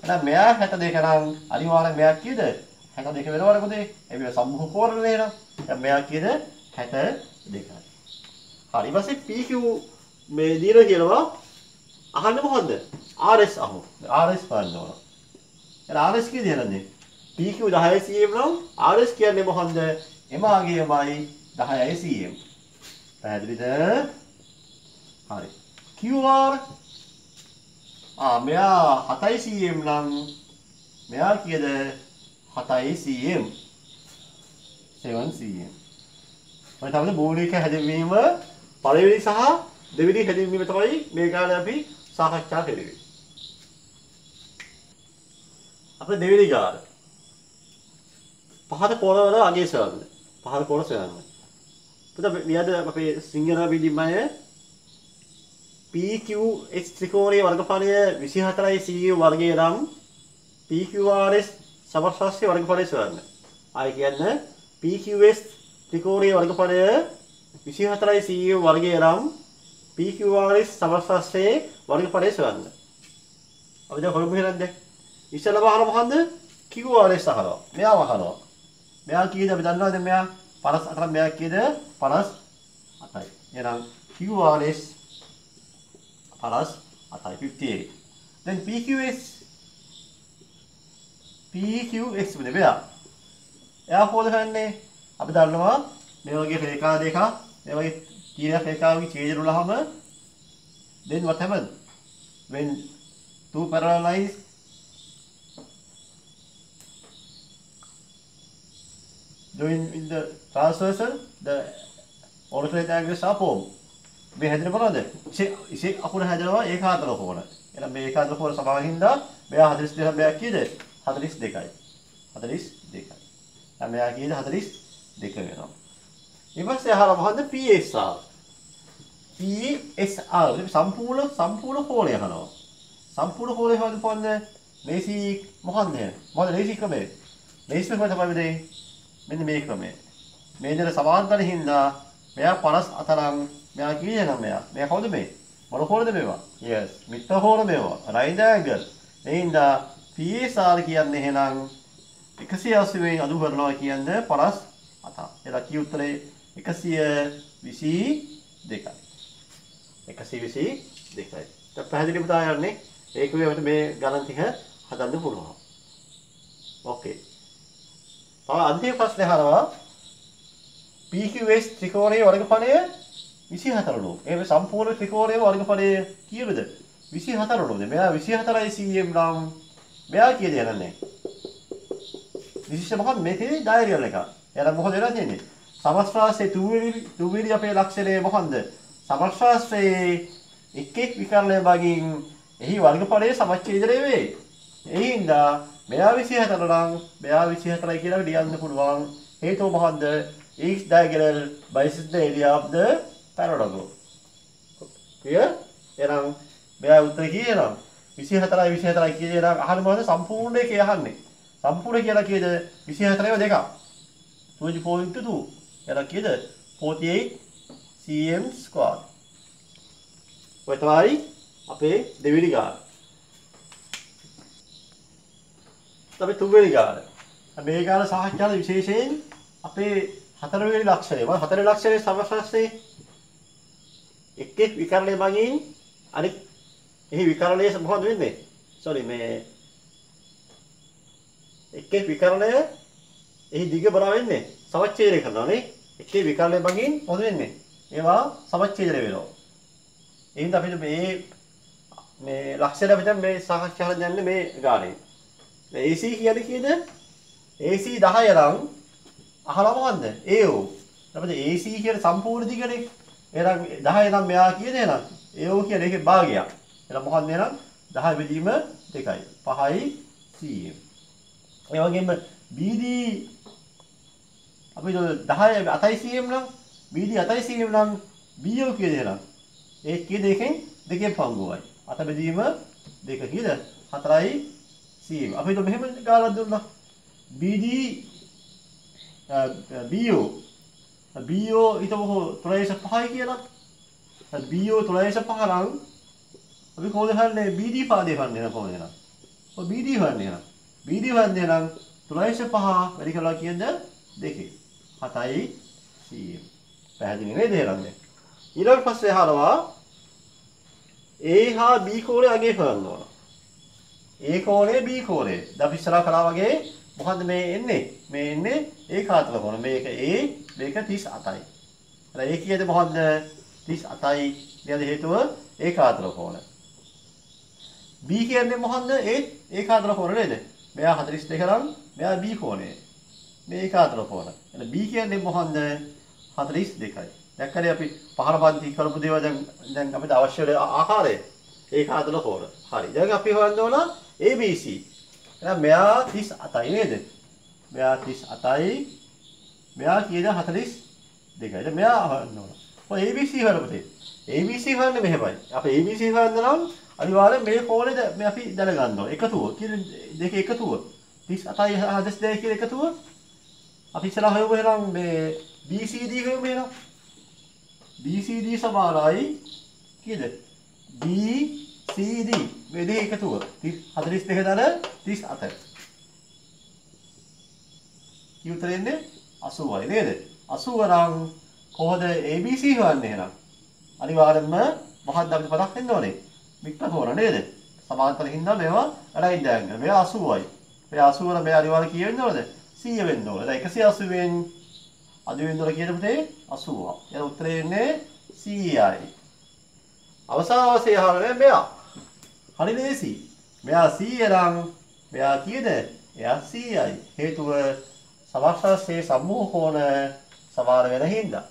එහෙනම් මෙයා 62 නම් අනිවාර්යෙන් මෙයා කීයද? 62 වෙනවද කොහොමද? එබේ සම්මුඛ කෝණනේ නේද? දැන් මෙයා කීයද? 62. හරි ඊපස්සේ PQ මේ දින කියනවා අහන්නේ මොකද්ද? RS අහමු. RS බලන්න ඕන. එහෙනම් RS කී දෙනන්නේ? PQ 10 cm නම් RS කියන්නේ මොකද්ද? එමාගේමයි 10 cm. පැහැදිලිද? හරි. QR මෙයා 7 cm නම් මෙයා කීයද? 7 cm. 7 cm. ඔය තමයි මූලික හැදවීම පළවෙනි සහ දෙවෙනි හැදවීම තමයි මේ කාලේ අපි සාකච්ඡා කරේ. අපේ දෙවෙනි කාලේ පහත කොනවල අගේ සොයන්න. පහත කොන සොයන්න. පුතා මෙයාද අපේ සිංහල බිලිමය PQH ත්‍රිකෝණයේ වර්ගඵලය 24යි CU වර්ගය නම් PQRS සමස්තස්සේ වර්ගඵලය සොයන්න. ආයි කියන්නේ PQS ත්‍රිකෝණයේ වර්ගඵලය 24යි CU වර්ගය නම් PQRS සමස්තස්සේ වර්ගඵලය සොයන්න. අපි දැන් කොහොමද කරන්නේ? ඉස්සෙල්ලාම අහන මොකද්ද? QRS අහනවා. මෙයාම අහනවා. මෙයා කීයද අපි දන්නවද මෙයා 58 මෙයා කීයද 58යි. එහෙනම් QRS 58. Then PQX වෙන මෙයා. එයා කොහොමද කරන්නේ? අපි දන්නවා මේ වගේ රේඛා දෙකක් මේ වගේ තීරක රේඛාවකින් ඡේදන වුණාම then what happens when two parallel lines join in the transversal the alternate angles are formed. මේ හැදෙන මොනවද? ඉසේ අකුණ හැදෙනවා ඒකාන්තර කෝණ. එහෙනම් මේ ඒකාන්තර කෝණ සමාන හින්දා මෙයා 42 මෙයා කීයද? 42යි. 42යි. දැන් මෙයා කීයද? 42 වෙනවා. ඊපස්සේ අහලා මොකද්ද? PSR. PSR සම්පූර්ණ කෝණය අහනවා. සම්පූර්ණ කෝණය හොයන්න මේසි මොකක්ද? මොකද මේසි ක්‍රමය? මේසි ක්‍රමය තමයි මේ මෙන්න මේ ක්‍රමය. මේ දෙක සමාන්තර හින්දා මෙයා 54 නම් මෙයා කීයද මෙයා කවුද මේ? මොන කෝණද මේවා? yes මිත්‍ර කෝණ මේවා. right angle. ඒ හින්දා PSR කියන්නේ එහෙනම් 180 වෙනි අඩු කරනවා කියන්නේ 57. එලා කී උත්තරේ 122යි. 122යි. දැන් පැහැදිලි පුතා යන්නේ ඒක මේ ගණන් ටික හදන්න පුළුවන්. ඕකේ. තව අන්තිම ප්‍රශ්නේ අහනවා PQS ත්‍රිකෝණයේ වර්ගඵලය 24 නෝ. ඒ සම්පූර්ණ ත්‍රිකෝණයේ වර්ගඵලය කීයද? 24 නෝද? මෙයා 24යි cm නම් මෙයා කීයද යන්නේ? විශේෂ මොකක්ද මේකේ ඩයග්‍රෑම් එක. එහෙනම් මොකද වෙලා තියෙන්නේ? සමස්තස්සේ තුවිලි අපේ ලක්ෂණය මොකන්ද? සමස්තස්සේ එක් විකර්ණය බගින් එහි වර්ගඵලයේ සමච්ඡේදනය වේ. ඒ හින්දා මෙයා 24 නම් මෙයා 24යි කියලා ලියන්න පුළුවන්. හේතුව මොකද්ද? each diagonal bisects the area of the parallelogram. clear? එහෙනම් මෙයා උත්තර කීයනම් 24යි කියන අහන්නේ මොකද? සම්පූර්ණ එකේ අහන්නේ. සම්පූර්ණ කියලා කීයද? 24ව දෙකක්. 2.2. එහෙනම් කීයද? 48 cm square. ඔය තමයි අපේ දෙවෙනි ගාන. අපි තුන්වෙනි ගාන. මේ ගාන සාකච්ඡාවේ විශේෂයෙන් අපේ හතරවෙනි ලක්ෂණය. මම හතරවෙනි ලක්ෂණයේ සමස්තස්සේ එක් විකර්ණය මගින් අනිත් එහි විකර්ණයේ මොකද වෙන්නේ? sorry මේ එක් විකර්ණය එහි දිග බර වෙන්නේ සමච්ඡේදනය කරනවා නේ. එක් විකර්ණය මගින් මොකද වෙන්නේ? ඒවා සමච්ඡේදනය වෙනවා. එහෙනම් අපිට මේ ලක්ෂණ අපිට මේ සාකච්ඡා කරන්න යන්නේ මේ ගානේ. AC කියන්නේ කීයද? AC 10 නම් අහලා මොකන්ද? AO. අපිට AC කියන සම්පූර්ණ දිගනේ. එහෙනම් 10 නම් මෙයා කීයද එහෙනම්? AO කියන්නේ ඒකේ භාගයක්. එහෙනම් මොකන්ද එහෙනම්? 10 බෙදීම 2යි. 5යි cm. ඒ වගේම BD අපි 10 8යි cm නම් BD 8යි cm නම් BO කීයද එහෙනම්? ඒ කී දෙකෙන් දෙකෙන් පංගුවයි. අත බෙදීම දෙක කීයද? 4යි cm. අපි මෙහෙම ගාලා දුන්නා. BD BO හිතමුකෝ 3.5යි කියලා. BO 3.5 නම් අපි කොහොමද හන්නේ BD පාදේ හන්නේ නේද කොහොමද එහෙනම්? ඔය BD හන්නේ එහෙනම්. BD හන්නේ නම් 3.5 වැඩි කළා කියද 2. 7යි cm. පැහැදිලි නේද එහෙනම්? ඊළඟ පස්සේ අහනවා A හා B කෝණය අගේ කරන්න ඕන. A කෝණය B කෝණය. අපි ඉස්සරහා කළා වගේ මොකද්ද මේ එන්නේ? මේ එන්නේ ඒකාත්මක කෝණ. මේක A මේක 38යි. හරි A කීයද මොකද්ද? 38යි. නේද හේතුව ඒකාත්මක කෝණ. B කියන්නේ මොකද්ද? ඒකාත්මක කෝණ නේද? මෙයා 42 නම් මෙයා B කෝණය. මේ ඒකාත්මක කෝණ. එහෙනම් B කියන්නේ මොකද්ද? 42යි. දැක්කනේ අපි පහළ පන්ති කරපු දේවල් දැන් අපිට අවශ්‍ය වෙන ආකාරය ඒකාත්මක කෝණ. හරි. දැන් අපි හොයන්න ඕන ABC. එහෙනම් මෙයා 38යි නේද? මෙයා 38යි. මෙයා කීයද 42යි. දැන් මෙයා හොයන්න ඕන. ඔය ABC හොයනකොට ABC හොයන්නේ මෙහෙමයි. අපි ABC හොයන්න නම් අනිවාර්යෙන් මේ කෝණය මේ අපි දැනගන්න ඕන. එකතුව. දෙක එකතුව. 38යි 42යි කියන එකතුව. අපි ඉස්සරහ හොයමු එහෙනම් මේ BCD හොයමු එහෙනම්. BCD සමානයි කීයද? BCD මේ දෙක එකතුව 42 දර 38. උත්තරේ එන්නේ 80යි නේද? 80 නම් කොහොමද ABC හොයන්නේ එහෙනම්? අනිවාර්යෙන්ම මොකක්ද අපිට පදක් වෙන්න ඕනේ? වික්ටර් කෝණ නේද? සමාන්තර හින්දා මේවා රයිට් ඩයග්‍රෑම්. මේවා 80යි. මේ 80 වල මේ අනිවාර්ය කීය වෙන්න ඕනද? 100 වෙන්න ඕන. දැන් 180ෙන් අද වෙන්න ඕන කීයද පුතේ? 80. එහෙනම් උත්තරේ එන්නේ 100යි. අවසාන වශයෙන් අහන්නේ මෙයා. හරි ලේසි. මෙයා 100 නම් මෙයා කීයද? එයා 100යි. හේතුව සමස්තයේ සම්මූහ කෝණ සමාන වෙන හින්දා.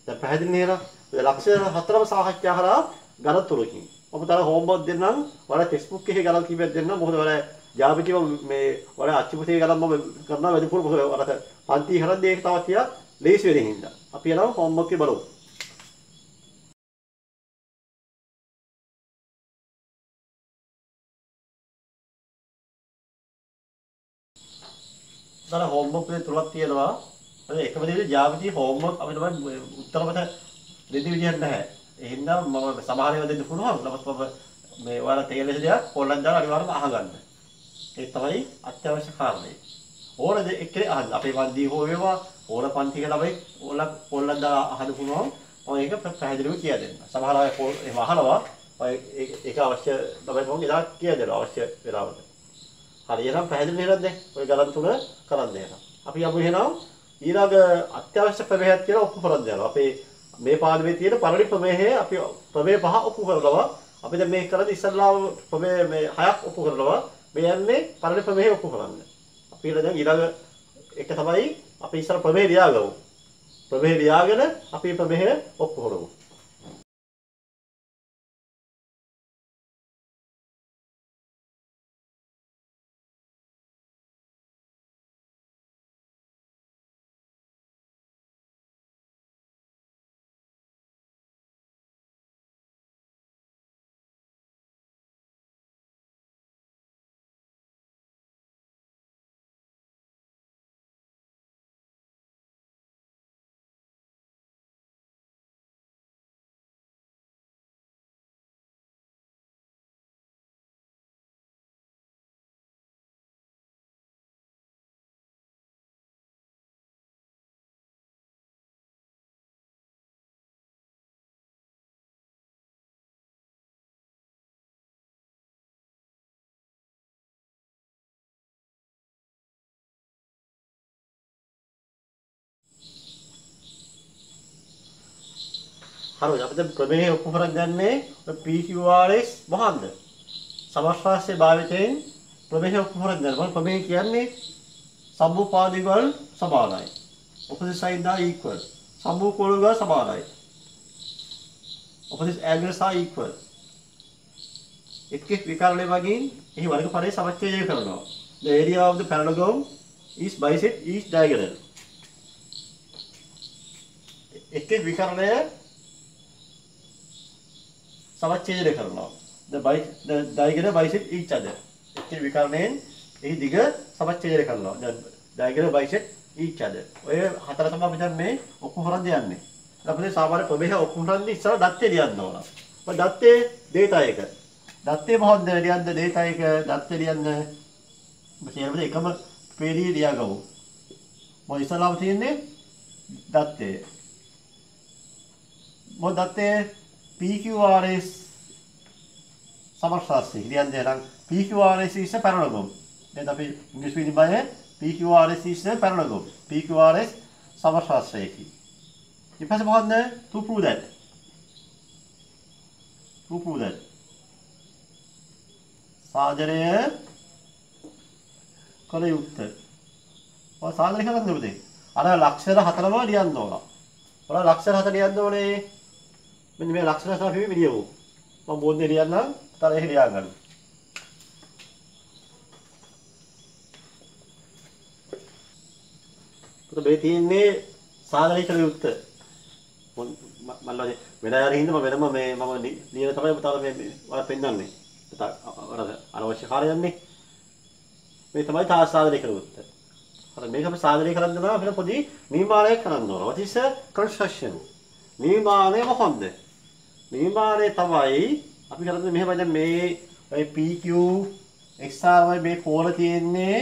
දැන් පැහැදිලි නේද? ඔය ලක්ෂණ හතරම සාකච්ඡා කරලා ගණතුරකින්. ඔබ තර හෝම්වර්ක් දෙන්නම් වල ටෙක්ස්ට් එකේ ගණන් කීපයක් දෙන්නම්. මොකද වල ජ්‍යාමිතිය මේ වල අච්චුපතේ ගණන් මම කරනවා වැඩිපුර මොකද වල පන්ති හරද්දී ඒක තවත් තියා ලේසි වෙන හින්දා. අපි යනවා හෝම්වර්ක් එක බලමු. තර හෝම්වර්ක් එකේ තුනක් තියෙනවා. එකම දේ ජ්‍යාමිතිය හෝම්වර්ක් අපිට උත්තර මත දෙන්න විදියක් නැහැ. ඒ හින්දා මම සමහර ඒවා දෙන්න පුළුවන්. නමුත් මම මේ ඔයාලා තේරෙන දෙයක් පොල්ලෙන් දාලා අනිවාර්යයෙන්ම අහගන්න. ඒ තමයි අත්‍යවශ්‍ය කාරණේ. ඕන දෙයක අහන්න. අපේ වන්දි හෝ වේවා ඕන පන්තික ළමයි ඕලා පොල්ලෙන් දාලා අහන්න පුළුවන්. මම ඒක පැහැදිලිව කියා දෙන්න. සමහර අය එහෙම අහනවා. ඒක අවශ්‍ය තමයි මම එදා කියා දෙනවා අවශ්‍ය වෙලාවට. හරි එහෙනම් පැහැදිලි නේද දැන්? ඔය ගණන් තුන කරන්න එහෙනම්. අපි යමු එහෙනම් ඊළඟ අත්‍යවශ්‍ය ප්‍රමේයයක් කියලා ඔප්පු කරන්න යනවා. අපේ මේ පාඩමේ තියෙන පළවෙනි ප්‍රමේයය අපි ප්‍රමේය 5 ඔප්පු කරනවා. අපි දැන් මේක කරද්දී ඉස්සල්ලාම ප්‍රමේය මේ 6ක් ඔප්පු කරනවා. මේ යන්නේ පළවෙනි ප්‍රමේයය ඔප්පු කරන්න. අපි දැන් ඊළඟ එක තමයි අපි ඉස්සර ප්‍රමේය ලියාගමු. ප්‍රමේය ලියාගෙන අපි ප්‍රමේය ඔප්පු කරමු. හරි අපි දැන් ප්‍රමේය ඔප්පු කරන් ගන්නේ PQRS මොකක්ද? සමස්තයේ භාවිතයෙන් ප්‍රමේය ඔප්පු කරන් ගන්න. ප්‍රමේය කියන්නේ සම්මුපාදිකවල සමානයි. opposite side are equal. සම්මුඛ කෝණවල සමානයි. opposite angles are equal. එක් විකරණය වගින් එහි වර්ගඵලය සමච්ඡේදය කරනවා. The area of the parallelogram is bisect each diagonal. එක් විකරණය සමච්ඡේදය කරනවා. The diagonal bisect each other. එක් විකරණයෙන් එහි දිග සමච්ඡේදය කරනවා. The diagonal bisect each other. ඔය හතර තමයි අපි දැන් මේ ඔක්කොම හොරන් දෙන්නේ. අපිට සාමාන්‍ය ප්‍රමේය ඔක්කොම හොරන්නේ ඉස්සර දත්තේ ලියන්න ඕන. මම දත්තේ data එක. දත්තේ මොහොන්ද ලියන්න data එක දත්තේ ලියන්න. මෙතන එකම පේළිය ලියාගමු. මොකද ඉස්සරලාම තියෙන්නේ දත්තේ. මොකද දත්තේ PQRS සමස්තය ලියන්න නම් PQRS is a parallelogram. දැන් අපි ඉංග්‍රීසි වලින් බලන්නේ PQRS is a parallelogram. PQRS සමස්තයකි. ඊපස්සේ මොකද්ද? To prove that. To prove that. සාධනය කළ යුත්තේ. ඔය සාධනය කරන්න ඕනේ. අර ලක්ෂණ හතරම ලියන්න ඕන. ඔය ලක්ෂණ හතර ලියන්න ඕනේ. මෙන්න මේ ලක්ෂණ හතර අපි ලියමු. මම බෝඩ්නේ ලියන්නම්. තර එහෙ ලියා ගන්න. මේ තියෙන්නේ සාධනය කළ යුත්තේ. මල්ලෝනේ වෙන අය හින්දා මම වෙනම මේ මම ලියන තමයි තව මේ ඔයාලා පෙන්නන්නේ. අනවශ්‍ය කාර්යයන්නේ. මේ තමයි තා සාධනය කළ යුත්තේ. හරි මේක අපි සාධනය කරන්න නම් අපිට පොඩි නිර්මාණයක් කරන්න ඕන. What is a construction? නිර්මාණය මොකක්ද? නිර්මාණය තමයි අපි කරන්නේ මෙහෙමයි දැන් මේ PQ XR මේ කෝණ තියෙන්නේ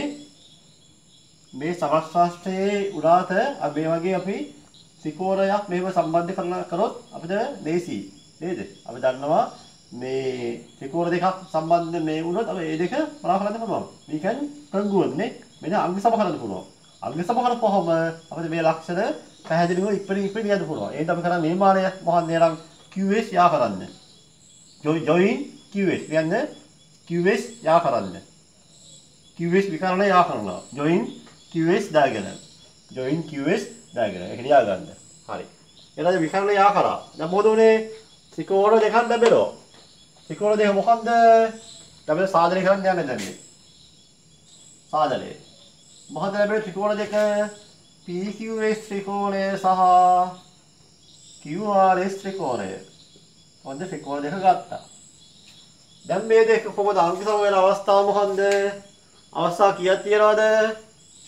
මේ සමස්තයේ උඩාත මේ වගේ අපි ත්‍රිකෝණයක් මෙහෙම සම්බන්ධ කරොත් අපිට ලේසි නේද? අපි දන්නවා මේ ත්‍රිකෝණ දෙකක් සම්බන්ධ මේ වුණොත් අපි මේ දෙක මොනවා කරන්න පුළුවන්? We can congruent නේ. මෙන්න අංග සම කරන්න පුළුවන්. අංග සම කරපුවම අපිට මේ ලක්ෂණ පැහැදිලිව ඉක්පිට ලියන්න පුළුවන්. ඒකට අපි කරන්නේ නිර්මාණය මොකක්ද නේනම් QS යා කරන්න. join QS කියන්නේ QS යා කරන්න. QS විකරණය යා කරනවා. join QS diagonal. join QS diagonal. ඒක ලියා ගන්න. හරි. ඊළඟ විකරණය යා කරා. දැන් මොකද උනේ? ත්‍රිකෝණ දෙකක් ලැබෙනවා. ත්‍රිකෝණ දෙක මොකන්ද? අපි සාධනය කරන්න යන්නේ දැන් මේ. සාධනය. මොකද ලැබෙන්නේ ත්‍රිකෝණ දෙක? PQS ත්‍රිකෝණය සහ QRS ත්‍රිකෝණය. මොකද ත්‍රිකෝණ දෙක ගත්තා. දැන් මේ දෙක කොහොමද අංක සම වෙන අවස්ථාව මොකන්ද? අවස්ථා කීයක් තියෙනවද?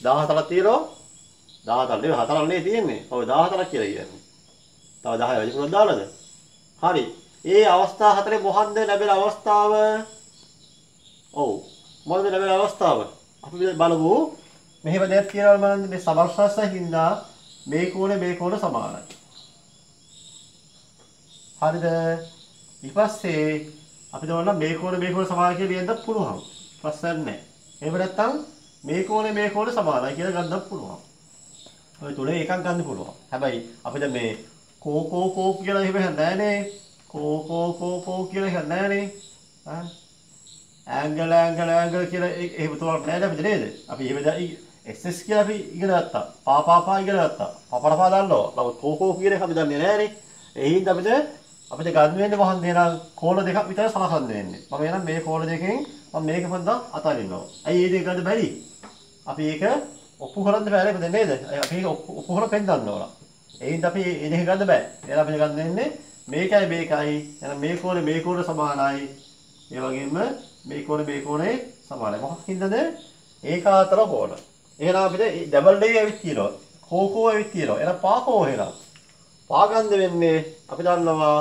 14ක් තියෙනවා. 14 නෙවෙයි 4ක් නේ තියෙන්නේ. ඔව් 14ක් කියලා කියන්නේ. තව 10 වැඩි පුරක් දාලාද? හරි. ඒ අවස්ථා හතරේ මොකන්ද ලැබෙන අවස්ථාව? ඔව්. මොකද ලැබෙන අවස්ථාව? අපි බලමු. මෙහෙම දෙයක් කියලා බලන්න මේ සමස්තයෙන් මේ කෝණ සමානයි. හරිද? ඊපස්සේ අපි දවන්න මේ කෝණ සමානයි කියලා ලියන්න පුළුවන්. ප්‍රශ්න නැහැ. එහෙම නැත්නම් මේ කෝණ සමානයි කියලා ගන්නත් පුළුවන්. ඔය තුනේ එකක් ගන්න පුළුවන්. හැබැයි අපිට මේ කෝ කියලා එහෙම නැහැනේ. කෝ කියලා එකක් නැහැනේ. ඇංගල් කියලා එහෙම තුනක් නැහැ අපිට නේද? අපි එහෙම SS කියලා අපි ඉගෙන ගත්තා. පා ඉගෙන ගත්තා. පපරපා දන්නවා. නමුත් කෝ කියන එක අපි දන්නේ නැහැනේ. ඒ හින්දා අපිට ගන්න වෙන්නේ මොකක්ද නේනම් කෝණ දෙකක් විතර සලකන්න වෙන්නේ. මම එනම් මේ කෝණ දෙකෙන් මම මේක පොඩ්ඩක් අතාරින්නවා. ඇයි මේ දෙක ගන්න බැරි? අපි ඒක ඔප්පු කරන්න බෑ නේද? අපි ඒක ඔප්පු කරලා පෙන්නන්න ඕන. ඒ හින්දා අපි මේ දෙක ගන්න බෑ. එහෙනම් අපිට ගන්න වෙන්නේ මේකයි. එහෙනම් මේ කෝණ සමානයි. ඒ වගේම මේ කෝණේ සමානයි. මොකක් හින්දාද? ඒකාතර කෝණ. එහෙනම් අපිට ඩබල් ඩේ ඇවිත් තියෙනවා. කෝ ඇවිත් තියෙනවා. එහෙනම් පාකෝ එහෙනම්. පා ගන්න වෙන්නේ අපි දන්නවා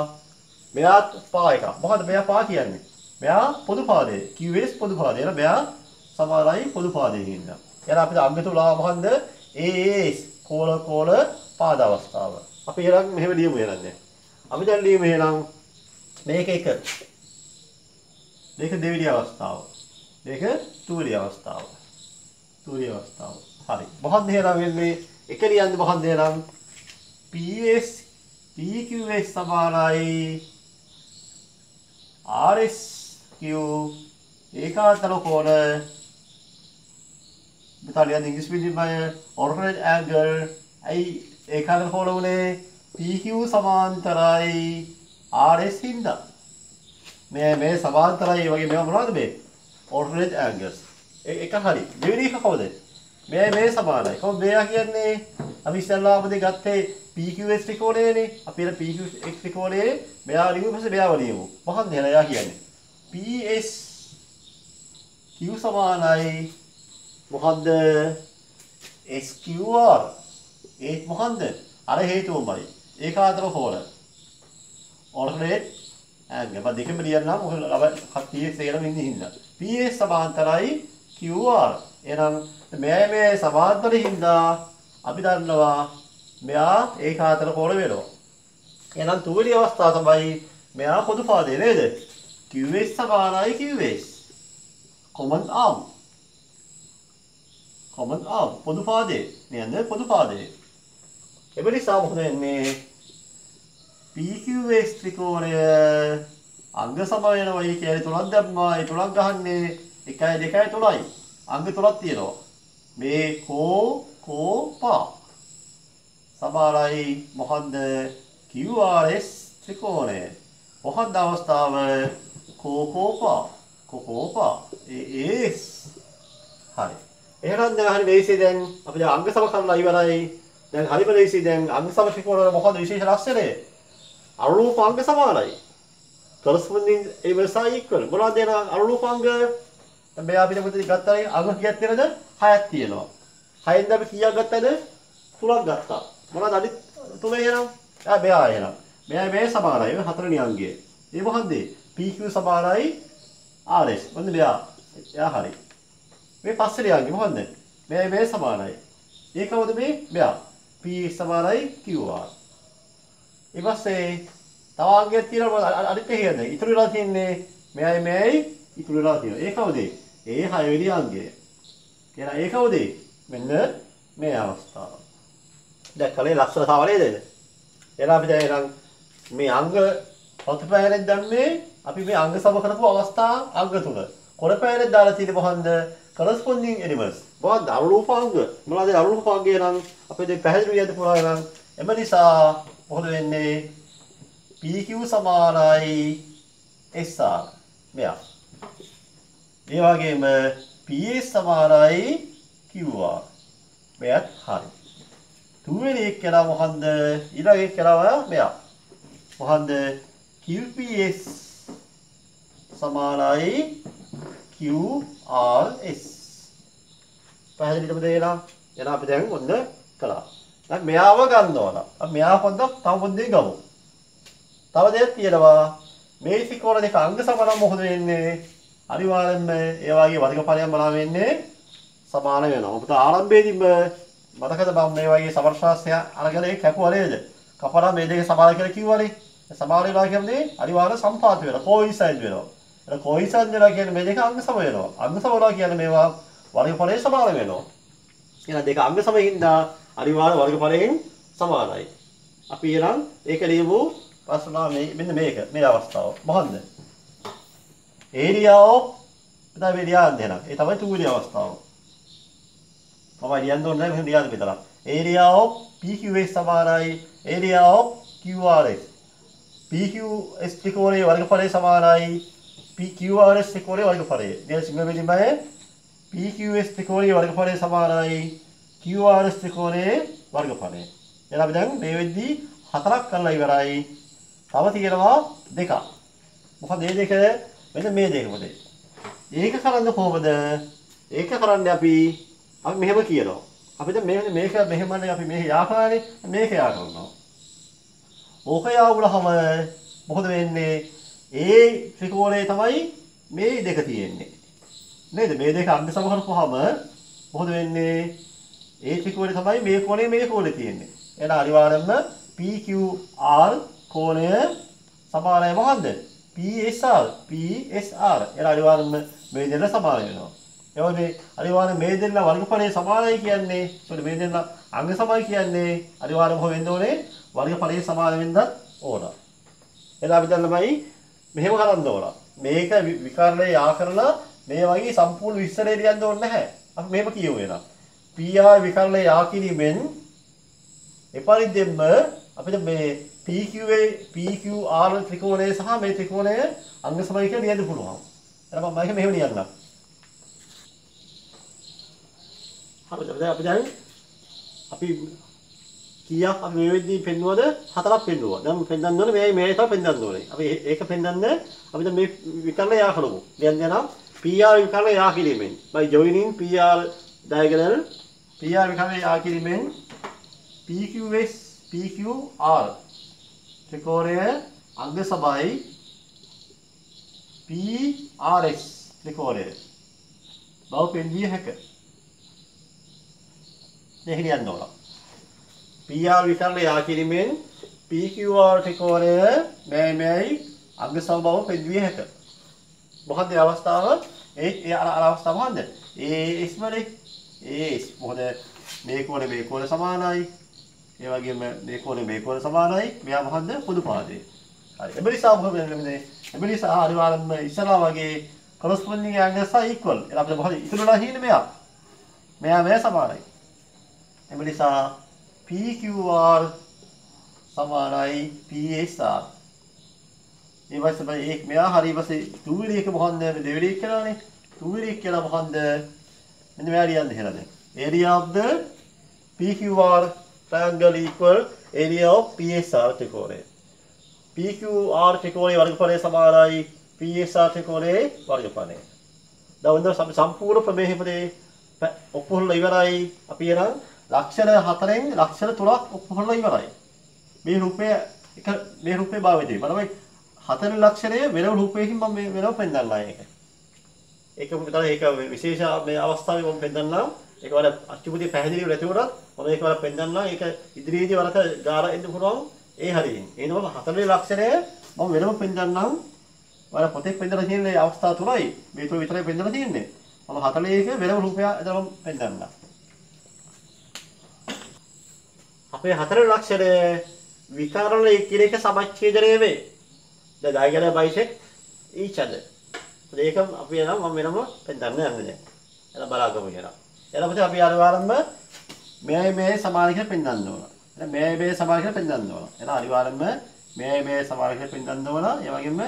මෙයාත් පා එක. මොකද මෙයා පා කියන්නේ? මෙයා පොදු පාදේ. QS පොදු පාදේ. එහෙනම් මෙයා සමානයි පොදු පාදේ හින්දා. එහෙනම් අපිට අංග තුලා මොකන්ද? AS කෝල පාද අවස්ථාව. අපි එහෙනම් මෙහෙම ලියමු එහෙනම්. අපි දැන් ලියමු එහෙනම් මේක එක. මේක දෙවෙනි අවස්ථාව. මේක තුන්වෙනි අවස්ථාව. හරි. මොකක්ද එහෙනම් වෙන්නේ? එක ලියන්නේ මොකක්ද එහෙනම්? PQS සමානයි RSQ ඒකාතර කෝණ මෙතන ඉංග්‍රීසි පිළිබඳ alternate angle ඇයි ඒකාතර කෝණ උනේ PQ සමාන්තරයි RS හින්දා මේ සමාන්තරයි වගේ මේවා මොනවද මේ? alternate angles. එක හරි. දෙවෙනි එක කවුද? මේ සමානයි. කොහොමද මෙයා කියන්නේ? අපි ඉස්සල්ලාම ගත්තේ PQS ත්‍රිකෝණයනේ. අපි එන PQS ත්‍රිකෝණයේ මෙයා ලියමු ඊපස්සේ මෙයාව ලියමු. මොකක්ද එයා කියන්නේ? PS Q සමානයි මොකද්ද? SQR. ඒ මොකද්ද? අර හේතුවමයි. ඒක අතර හොල. alternate angle. මම දෙකම ලියන්නම්. මොකද PS එකම ඉන්නේ හින්දා. PS සමාන්තරයි QR. එහෙනම් මේ සමාන්තරින් හින්දා අපි දන්නවා මෙයා ඒක අතර කොළ වෙනවා. එහෙනම් තුන්වෙනි අවස්ථාව තමයි මෙයා පොදු පාදේ නේද? QS සමානයි QS. common arm. common arm පොදු පාදේ. නේද? පොදු පාදේ. ඒ නිසා මොකද වෙන්නේ? PQS ත්‍රිකෝණය අංග සම වෙනවයි කියලා තුනක් දැම්මා. ඒ තුනක් ගහන්නේ 1 2 3යි. අංග තුනක් තියෙනවා. මේ කෝපා සමානයි මොකද්ද? QRS ත්‍රිකෝණය. මොකක්ද අවස්ථාව? කෝපා AS. හරි. එහෙනම් දැන් හරි ලේසි දැන් අපි දැන් අංග සම කරලා ඉවරයි. දැන් හරිම ලේසි දැන් අංග සම ත්‍රිකෝණ වල මොකද්ද විශේෂ ලක්ෂණය? අනුරූප අංග සමානයි. corresponding elements are equal. මොනවද එන අනුරූප අංග? දැන් මේ අපි මෙතන ගත්තානේ අංග කීයක් තියෙනවද? 6ක් තියෙනවා. 6ෙන්ද අපි කීයක් ගත්තද? 3ක් ගත්තා. මොනවද අනිත් තුන එනවා? මෙයා එනවා. මෙයා මේ සමානයි. මේ හතරවෙනි අංගය. ඒ මොකද්ද? PQ සමානයි RS. මොකද මෙයා? එයා හරි. මේ පස්වෙනි අංගය මොකද්ද? මේ සමානයි. ඒ කවුද මේ? මෙයා. PS සමානයි QR. ඊපස්සේ තව අංගයක් තියෙනවා අනිත් එකේද? ඉතුරු වෙලා තියෙන්නේ මෙයයි ඉතුරු වෙලා තියෙනවා. ඒ කවුද? ඒ 6 වෙනි අංගය. එහෙනම් ඒ කවුද? මෙන්න මේ අවස්ථාව. දැක්කනේ ලක්ෂණ සාව නේද? එහෙනම් අපි දැන් මේ අංග ප්‍රතිපෑරෙන් දැම්මේ අපි මේ අංග සම කරපු අවස්ථා අංග තුන. කොළපෑරෙන් දාලා තියෙන්නේ මොකන්ද? corresponding elements. මොකක්ද? අනුරූප අංග. මොනවද අනුරූප අංගය නම් අපි දැන් පැහැදිලි විදිහට පුරා නම් එම නිසා මොකද වෙන්නේ? PQ සමානයි SR. මෙයා. ඒ වගේම PS සමානයි QR. මෙයත් හරි. තුන්වෙනි එක කියලා මොකන්ද? ඊළඟ එක කියලා මෙයා. මොකන්ද? QPS සමානයි QRS. පැහැදිලිද බදේලා? එහෙනම් අපි දැන් ඔන්න කළා. දැන් මෙයාව ගන්න ඕන. අපි මෙයා පොඩ්ඩක් තව පොඩ්ඩක් ගමු. තව දෙයක් තියෙනවා. මේ ත්‍රිකෝණ දෙක අංග සමාන මොකද වෙන්නේ? අනිවාර්යෙන්ම ඒ වගේ වර්ගඵලයක් බලන්න වෙන්නේ සමාන වෙනවා. ඔබට ආරම්භයේදීම මතකද මම මේ වගේ සමර්ශාස්ත්‍රය අරගෙන ඒක කැපුවා නේද? කපලා මේ දෙක සමාන කියලා කිව්වනේ. සමාන වෙනවා කියන්නේ අනිවාර්ය සම්පාත වෙනවා. කොයිසයිඩ් වෙනවා. ඒක කොයිසයිඩ් වෙනවා කියන්නේ මේ දෙක අංග සම වෙනවා. අංග සම වෙනවා කියන්නේ මේවා වර්ගඵලයේ සමාන වෙනවා. එහෙනම් දෙක අංග සමයින්ද අනිවාර්ය වර්ගඵලයෙන් සමානයි. අපි එහෙනම් ඒක ලියමු. ප්‍රශ්නා මෙන්න මේක මේ අවස්ථාව. මොකද්ද? area of තමයි මේ ලියන්න දෙනවා. ඒ තමයි තුන්වෙනි අවස්ථාව. මම ලියන්න ඕනේ නැහැ මෙහෙම ලියන්න විතරක්. area of PQS සමානයි area of QRS. PQS ත්‍රිකෝණයේ වර්ගඵලය සමානයි PQRS ත්‍රිකෝණයේ වර්ගඵලය. දැන් සිංහල මෙලිමය PQS ත්‍රිකෝණයේ වර්ගඵලය සමානයි QRS ත්‍රිකෝණයේ වර්ගඵලය. එහෙනම් අපි දැන් මේ වෙද්දී හතරක් කරලා ඉවරයි. තව තියෙනවා දෙකක්. මොකද මේ දෙක මෙන්න මේ දෙක මොකද? ඒක කරන්න කොහොමද? ඒක කරන්නේ අපි මෙහෙම කියනවා. අපි දැන් මේක මෙහෙමනේ අපි මේක යා කරන්නේ මේක යා කරනවා. ඕක යා වුණාම මොකද වෙන්නේ? ඒ ත්‍රිකෝණය තමයි මේ දෙක තියෙන්නේ. නේද? මේ දෙක අංග සම කරපුවාම මොකද වෙන්නේ? ඒ ත්‍රිකෝණය තමයි මේ කෝණය තියෙන්නේ. එහෙනම් අනිවාර්යෙන්ම PQR කෝණය සමානයි මොකද්ද? PSR. එහෙනම් අනිවාර්යෙන්ම මේ දෙන්න සමාන වෙනවා. එවනේ අනිවාර්යෙන් මේ දෙන්න වර්ගඵලයේ සමානයි කියන්නේ. ඒකට මේ දෙන්න අංග සමයි කියන්නේ අනිවාර්යෙන්ම කොහොම වෙන්න ඕනේ? වර්ගඵලයේ සමාන වෙන්නත් ඕන. එහෙනම් අපි දැන් ළමයි මෙහෙම කරන්න ඕන. මේක විකරණය යා කරලා මේ වගේ සම්පූර්ණ විස්තරය ලියන්න ඕනේ නැහැ. අපි මෙහෙම කියමු එහෙනම්. PR විකරණය යා කිරීමෙන් එපරිද්දෙන්ම අපිට මේ PQR ත්‍රිකෝණය සහ මේ ත්‍රිකෝණය අංග සමයි කියලා ලියන්න පුළුවන්. එහෙනම් මම මේක මෙහෙම ලියන්නම්. හරිද? අපි කීයක් අපි මේ වෙද්දී පෙන්නුවද? 4ක් පෙන්නුවා. දැන් පෙන්වන්න ඕනේ මේ තව පෙන්වන්න ඕනේ. අපි ඒක පෙන්වන්න අපිට මේ විකරණ යා කරමු. දැන් යනවා PR විකරණ යා කිරීමෙන්. by joining PR diagonal PR විකරණ යා කිරීමෙන් PQR ත්‍රිකෝණය අංග සමයි PRS ත්‍රිකෝණය බව පෙන්විය හැකිය. දෙක ලියන්න ඕන. PR විකරණ යා කිරීමෙන් PQR ත්‍රිකෝණය මේයි අංග සම බව පෙන්විය හැකිය. මොකද ඒ අවස්ථාව ඒ අවස්ථාව මොකද්ද? AS වලේ AS මොකද මේ කෝණය සමානයි. ඒ වගේම මේ කෝණය සමානයි. මෙයා මොකද්ද? පොදු පාදය. හරි. ඒ නිසා මොකද වෙන්නේ? ඒ නිසා අනිවාර්යයෙන්ම ඉස්සලා වගේ corresponding angles are equal. එහෙනම් අපිට මොකද ඉතුරුලා හින්නේ මෙයා. මෙයා සමානයි. ඒ නිසා PQR සමානයි PSR. ඒ වගේ ඒක මෙයා හරි ඊපස්සේ තුන්වෙනි එක මොකන්ද? දෙවෙනි එක කියලානේ. තුන්වෙනි එක කියලා මොකන්ද? මෙන්න මෙයා ලියන්න එහෙනම් දැන්. area of the PQR triangle equal area of PSR ත්‍රිකෝණය. PQR ත්‍රිකෝණයේ වර්ගඵලය සමානයි PSR ත්‍රිකෝණයේ වර්ගඵලය. දැන් ඔන්න සම්පූර්ණ ප්‍රමේයපදේ ඔක්කොම ඉවරයි. අපි එනම් ලක්ෂණ 4න් ලක්ෂණ 3ක් ඔක්කොම ඉවරයි. මේ රූපේ භාවිතයි. බලන්න හතර ලක්ෂණය වෙනම රූපයකින් මම වෙනම පෙන්නන්නා ඒක. ඒක විශේෂ මේ අවස්ථාවේ මම පෙන්නන්නම්. ඒක වල අච්චුපුදී පැහැදිලිව නැති වුණත් මම ඒක වල පෙන්නන්නම්. ඒක ඉදිරියේදී වලක ගාලා එන්න පුළුවන් ඒ හරියින්. එනකොට හතරේ ලක්ෂණය මම වෙනම පෙන්නන්නම්. වල පොතේ පෙන්නලා තියෙන මේ අවස්ථා තුනයි. මේ තුන විතරයි පෙන්නලා තියෙන්නේ. මම 41 වෙනම රූපයක් එතනම පෙන්නන්නම්. අපේ හතරේ ලක්ෂණය විකරණ කියන එක සමච්ඡේදණය වේ. The diagonal bisect each other. ඒක අපි යනවා මම වෙනම පෙන්නන්න යන්නේ දැන්. එලා බලාගමු කියලා. එලා પછી අපි අනිවාර්යයෙන්ම මේ සමාන කියලා පෙන්නන්න ඕන. එලා මේ සමාන කියලා පෙන්නන්න ඕන. එලා අනිවාර්යයෙන්ම මේ සමාන කියලා පෙන්නන්න ඕන. ඒ වගේම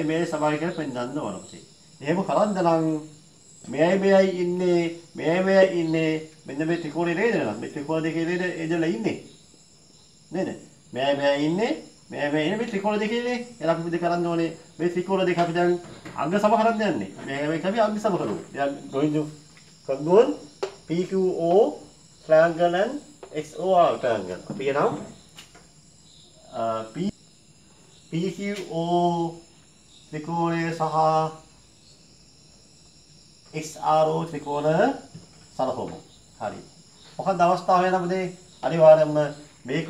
මේ සමාන කියලා පෙන්නන්න ඕන. එහෙම කරන්ද නම් මෙයි ඉන්නේ මෙන්න මේ ත්‍රිකෝණේ නේද නේද? මේ ත්‍රිකෝණ දෙකේ නේද එදලා ඉන්නේ. නේද? මෙයි ඉන්නේ මේ ත්‍රිකෝණ දෙකේනේ. එලා අපි කරන්න ඕනේ මේ ත්‍රිකෝණ දෙක අපි දැන් අංග සම කරන්න යන්නේ. මේක අපි අංග සම කරමු. දැන් going to control PQO triangle and XOR triangle. අපි කියනවා PQO ත්‍රිකෝණය සහ XRO ත්‍රිකෝණ සලකමු. හරි. මොකක්ද අවස්ථාව වෙනවද? අනිවාර්යයෙන්ම මේ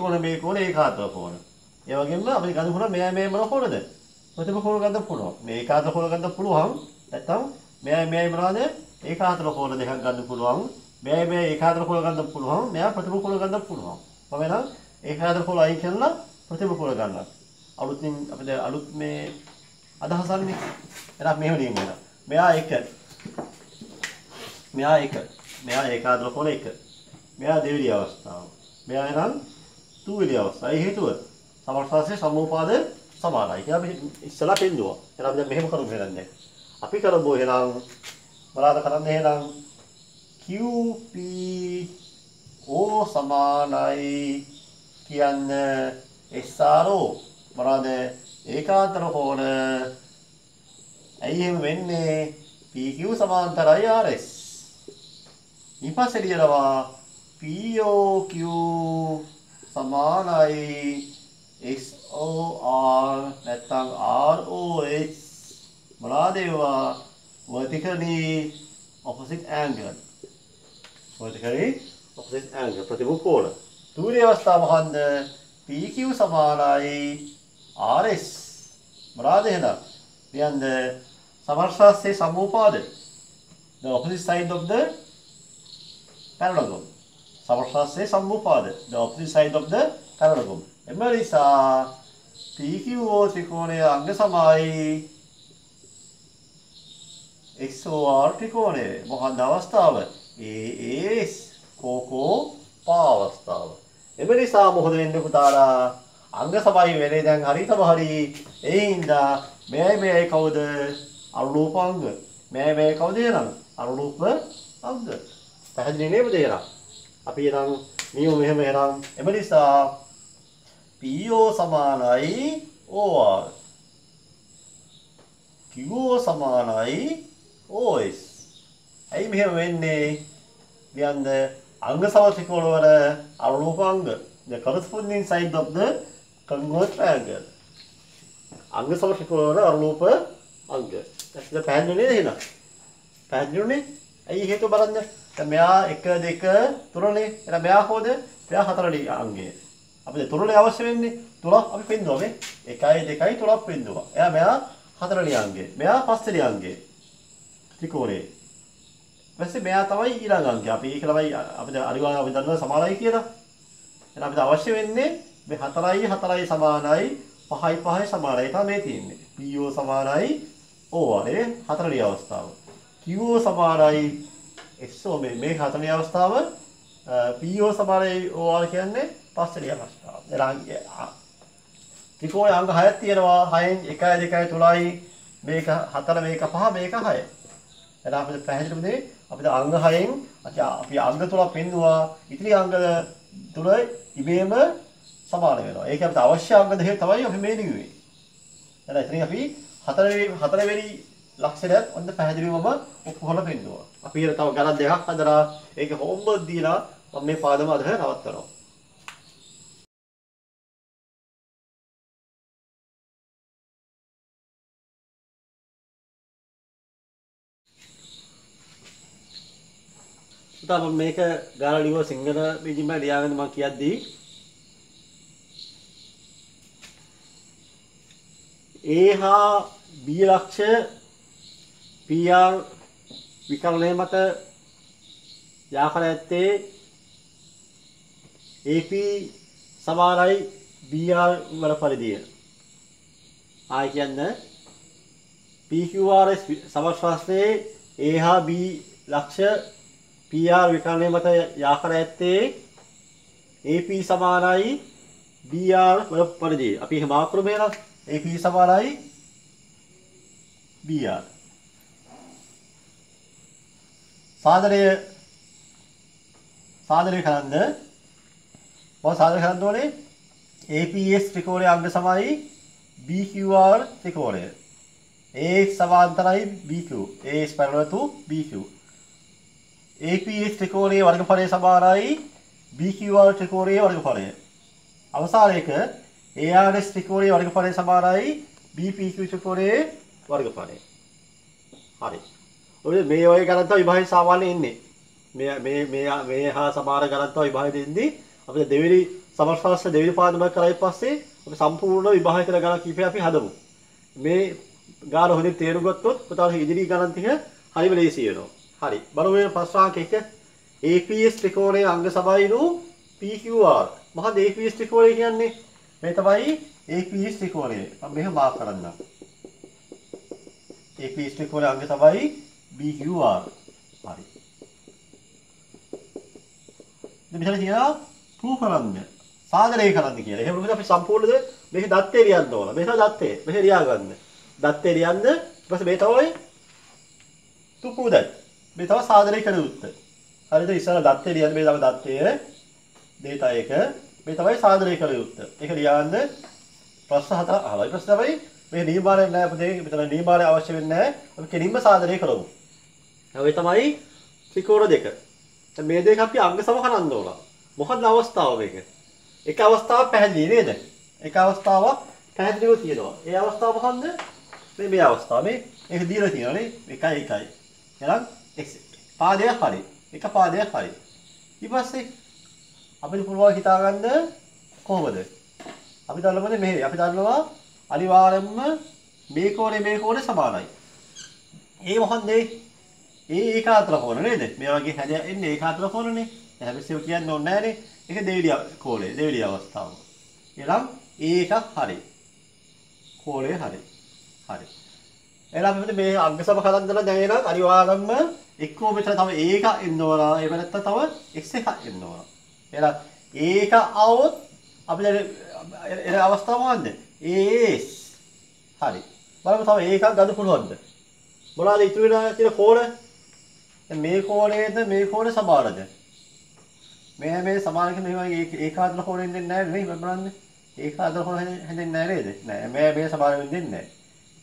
කෝණ ඒකාත්‍ර කෝණ. ඒ වගේම අපි ගන්න පුළුවන් මේ මොන කෝණද? ප්‍රතිම කෝණ ගන්න පුළුවන්. මේ ඒකාත්‍ර කෝණ ගන්න පුළුවන්. නැත්නම් මේ මොනවාද? ඒකාත්‍ර කෝණ දෙකක් ගන්න පුළුවන්. මේ ඒකාත්‍ර කෝණ ගන්න පුළුවන්. මෙයා ප්‍රතිම කෝණ ගන්න පුළුවන්. කොහොම නම් ඒකාත්‍ර කෝණ අයින් කරලා ප්‍රතිම කෝණ ගන්නවා. අලුත්ින් අපිට අලුත් මේ අදහසන්නේ. එහෙනම් මෙහෙම ලියන්න. මෙයා ඒකාත්‍ර කෝණ 1. මෙයා දෙවෙනි අවස්ථාව. මෙයා නම් තුන්වෙනි අවස්ථාව. ඒ හේතුව සමස්තයේ සමෝපාද සමානයි. කියලා අපි ඉස්සලා පෙන්නුවා. එහෙනම් දැන් මෙහෙම කරුම් හේරන්නේ. අපි කරමු එහෙනම් බලන්න කරන්නේ එහෙනම් QPO සමානයි කියන්නේ SRO බලන්න ඒකාන්තර කෝණ ඇයි එහෙම වෙන්නේ? PQ සමාන්තරයි RS. ඊපස්සේ ලියනවා POQ සමානයි XOR නැත්නම් ROH මොනවාද ඒවා? vertically opposite angle. ප්‍රතිමු කෝණ. තුන්වෙනි අවස්ථාව මොකන්ද? PQ සමානයි RS. මොනවාද එහෙනම්? කියන්න සමස්තයේ සමෝපාද. The opposite side of the parallelogram. සමස්තයේ සමෝපාද. The opposite side of the parallelogram. එම නිසා PQO ත්‍රිකෝණයේ අංග සමයි XOR ත්‍රිකෝණය. මොකක්ද අවස්ථාව? AS කෝකෝ පා අවස්ථාව. එම නිසා මොකද වෙන්නේ පුතාලා? අංග සමයි වෙලේ දැන් හරියටම හරි. ඒ හින්දා මෙයයි කවුද? අනුරූප අංග. මෙයයි කවුද එහෙනම්? අනුරූප අංග. පැහැදිලි නේද එහෙනම්? අපි එහෙනම් නියම මෙහෙම එහෙනම් එම නිසා PO සමානයි OR. QO සමානයි OS. ඇයි මෙහෙම වෙන්නේ? කියන්න අංග සමත්‍රිකෝණ වල අනුරූප අංග. The corresponding side of the congruent triangle. අංග සමත්‍රිකෝණ වල අනුරූප අංග. දැන් පැහැදිලි නේද එහෙනම්? පැහැදිලිුනේ? ඇයි හේතුව බලන්න. දැන් මෙයා 1 2 3නේ. එහෙනම් මෙයා කොහොමද? මෙයා 4 අංගය. අපිට 3නේ අවශ්‍ය වෙන්නේ. 3ක් අපි පෙන්නුවා මේ. 1 2 3ක් පෙන්නුවා. එයා මෙයා 4 අංගය. මෙයා 5 අංගය. ත්‍රිකෝණේ. ඊපස්සේ මෙයා තමයි ඊළඟ අංගය. අපි ඒක තමයි අපිට අනිවාර්යයෙන් අපි දන්නවා සමානයි කියලා. එහෙනම් අපිට අවශ්‍ය වෙන්නේ මේ 4යි 4යි සමානයි 5යි 5යි සමානයි තමයි මේ තියෙන්නේ. PO සමානයි OR ඒ 4 අවස්ථාව. QO සමානයි XO මේ 4 අවස්ථාව. PO සමානයි OR කියන්නේ 5 අවස්ථාව. එහෙනම් ත්‍රිකෝණයේ අංග 6ක් තියෙනවා. 6න් 1 2 3යි මේක 4 මේක 5 මේක 6. එහෙනම් අපිට පැහැදිලිවද අපිට අංග 6න් අපි අංග 3ක් පෙන්නුවා. ඉතිරි අංග 3 ඉබේම සමාන වෙනවා. ඒක අපිට අවශ්‍ය අංග දෙක තමයි අපි මේ ලියුවේ. එහෙනම් ඉතින් අපි 4 වෙනි ලක්ෂණයත් ඔන්න පැහැදිලිවම ඔක්කොම පෙන්නුවා. අපි ඊට තව ගණන් දෙකක් හදලා ඒක හෝම්වර්ක් දීලා මම මේ පාඩම අද නවත්තනවා. තව මේක ගාලා ලියුව සිංහල බීජින්ම ලියාගෙන මම කියද්දී A හා B ලක්ෂ PR විකරණය මත යාකර ඇත්තේ AP සමානයි BR වල පරිදිය. ආයි කියන්නේ PQRS සමස්තයේ A හා B ලක්ෂ PR විකරණය මත යාකර ඇත්තේ AP සමානයි BR වල පරිදිය. අපි එහෙම ආකරු මේලා AP සමානයි BR. සාධනය කරන්න මොකද සාධනය කරන්න ඕනේ? APS ත්‍රිකෝණයේ අංග සමයි BQR ත්‍රිකෝණය. AX සමාන්තරයි BQ. AX parallel to BQ. APS ත්‍රිකෝණයේ වර්ගඵලය සමානයි BQR ත්‍රිකෝණයේ වර්ගඵලය. අවසානයේක ARS ත්‍රිකෝණයේ වර්ගඵලය සමානයි BPQ ත්‍රිකෝණයේ වර්ගඵලය. හරි. ඔය මේ වගේ ගණන් තමයි විභාගය සාමාන්‍යයෙන් ඉන්නේ. මේ හා සමාන ගණන් තමයි විභාගය දෙන්නේ. අපිට දෙවෙනි සමස්ත දෙවෙනි පාඩම කරලා පස්සේ අපි සම්පූර්ණ විභාගය කරන ගණන් කීපය අපි හදමු. මේ ගාන හොඳින් තේරුම් ගත්තොත් පුතාට ඉදිරි ගණන් ටික හරිම ලේසි වෙනවා. හරි. බලමු මේ ප්‍රශ්නාංක 1. APS ත්‍රිකෝණයේ අංග සමයිනු PQR. මොකද APS ත්‍රිකෝණය කියන්නේ? මේ තමයි APS ත්‍රිකෝණය. මම මෙහෙම මාක් කරන්නම්. APS ත්‍රිකෝණයේ අංග තමයි BQR. හරි. දැන් මෙතන කියනවා ප්‍රූෆ් කරන්න. සාධනය කරන්න කියලා. එහෙම මොකද අපි සම්පූර්ණද මේක දත්තේ ලියන්න ඕන. මේක දත්තේ. මෙහෙ ලියා ගන්න. දත්තේ ලියන්න. ඊට පස්සේ මේ තමයි තුපුදයි. මේ තමයි සාධනය කළ යුත්තේ. හරිද? ඉස්සර දත්තේ ලියන්න මේ තමයි දත්තේ data එක. මේ තමයි සාධනය කළ යුත්තේ. ඒක ලියන්න ප්‍රශ්න 4 අහලා. ඊට පස්සේ තමයි මේ නියමාලය නැහැ පුතේ. මෙතන නියමාලය අවශ්‍ය වෙන්නේ නැහැ. අපි කෙලින්ම සාධනය කරමු. ඔය තමයි ත්‍රිකෝණ දෙක. දැන් මේ දෙක අපි අංග සම කරන්න ඕන. මොකක්ද අවස්ථාව මේක? එක අවස්ථාවක් පැහැදිලි නේද? එක අවස්ථාවක් පැහැදිලිව තියෙනවා. ඒ අවස්ථාව මොකන්ද? මේ අවස්ථාව. මේක දීලා තියෙනවා නේ. 1 1. එහෙනම් x පාදයක් හරි. එක පාදයක් හරි. ඊට පස්සේ අපිට පුළුවන් හිතාගන්න කොහොමද? අපි දන්නවද මේ අපි දන්නවා අනිවාර්යයෙන්ම මේ කෝණේ සමානයි. ඒ මොකන්ද? ඒකාත්‍ර කෝණ නේද? මේ වගේ හැද එන්නේ ඒකාත්‍ර කෝණනේ. හැබැයි ඒක කියන්න ඕනේ නැහනේ. ඒක දෙවිලි කෝණය, දෙවිලි අවස්ථාව. එහෙනම් ඒකක් හරි. කෝණය හරි. හරි. එහෙනම් මෙතන මේ අංග සම කලන්දර දැන් එනවා අනිවාර්යයෙන්ම එක්කෝ මෙතන තව ඒක එන්න ඕන. ඒ වෙනත්නම් තව x එකක් එන්න ඕන. එහෙනම් ඒක આવොත් අපි දැන් එන අවස්ථාව මොකද්ද? AS. හරි. බලමු තව ඒකක් ගන්න පුළුවන්ද? මොනවාද ඉතුරු වෙලා තියෙන කෝණ? දැන් මේ කෝණයේද මේ කෝණේ සමානද? මේ සමාන කියන මේ ඒකාන්ත කෝණය දෙන්නේ නැහැ නේ බලන්න. ඒකාන්ත කෝණ හැදෙන්නේ නැහැ නේද? නෑ මේ සමාන වෙන්නේ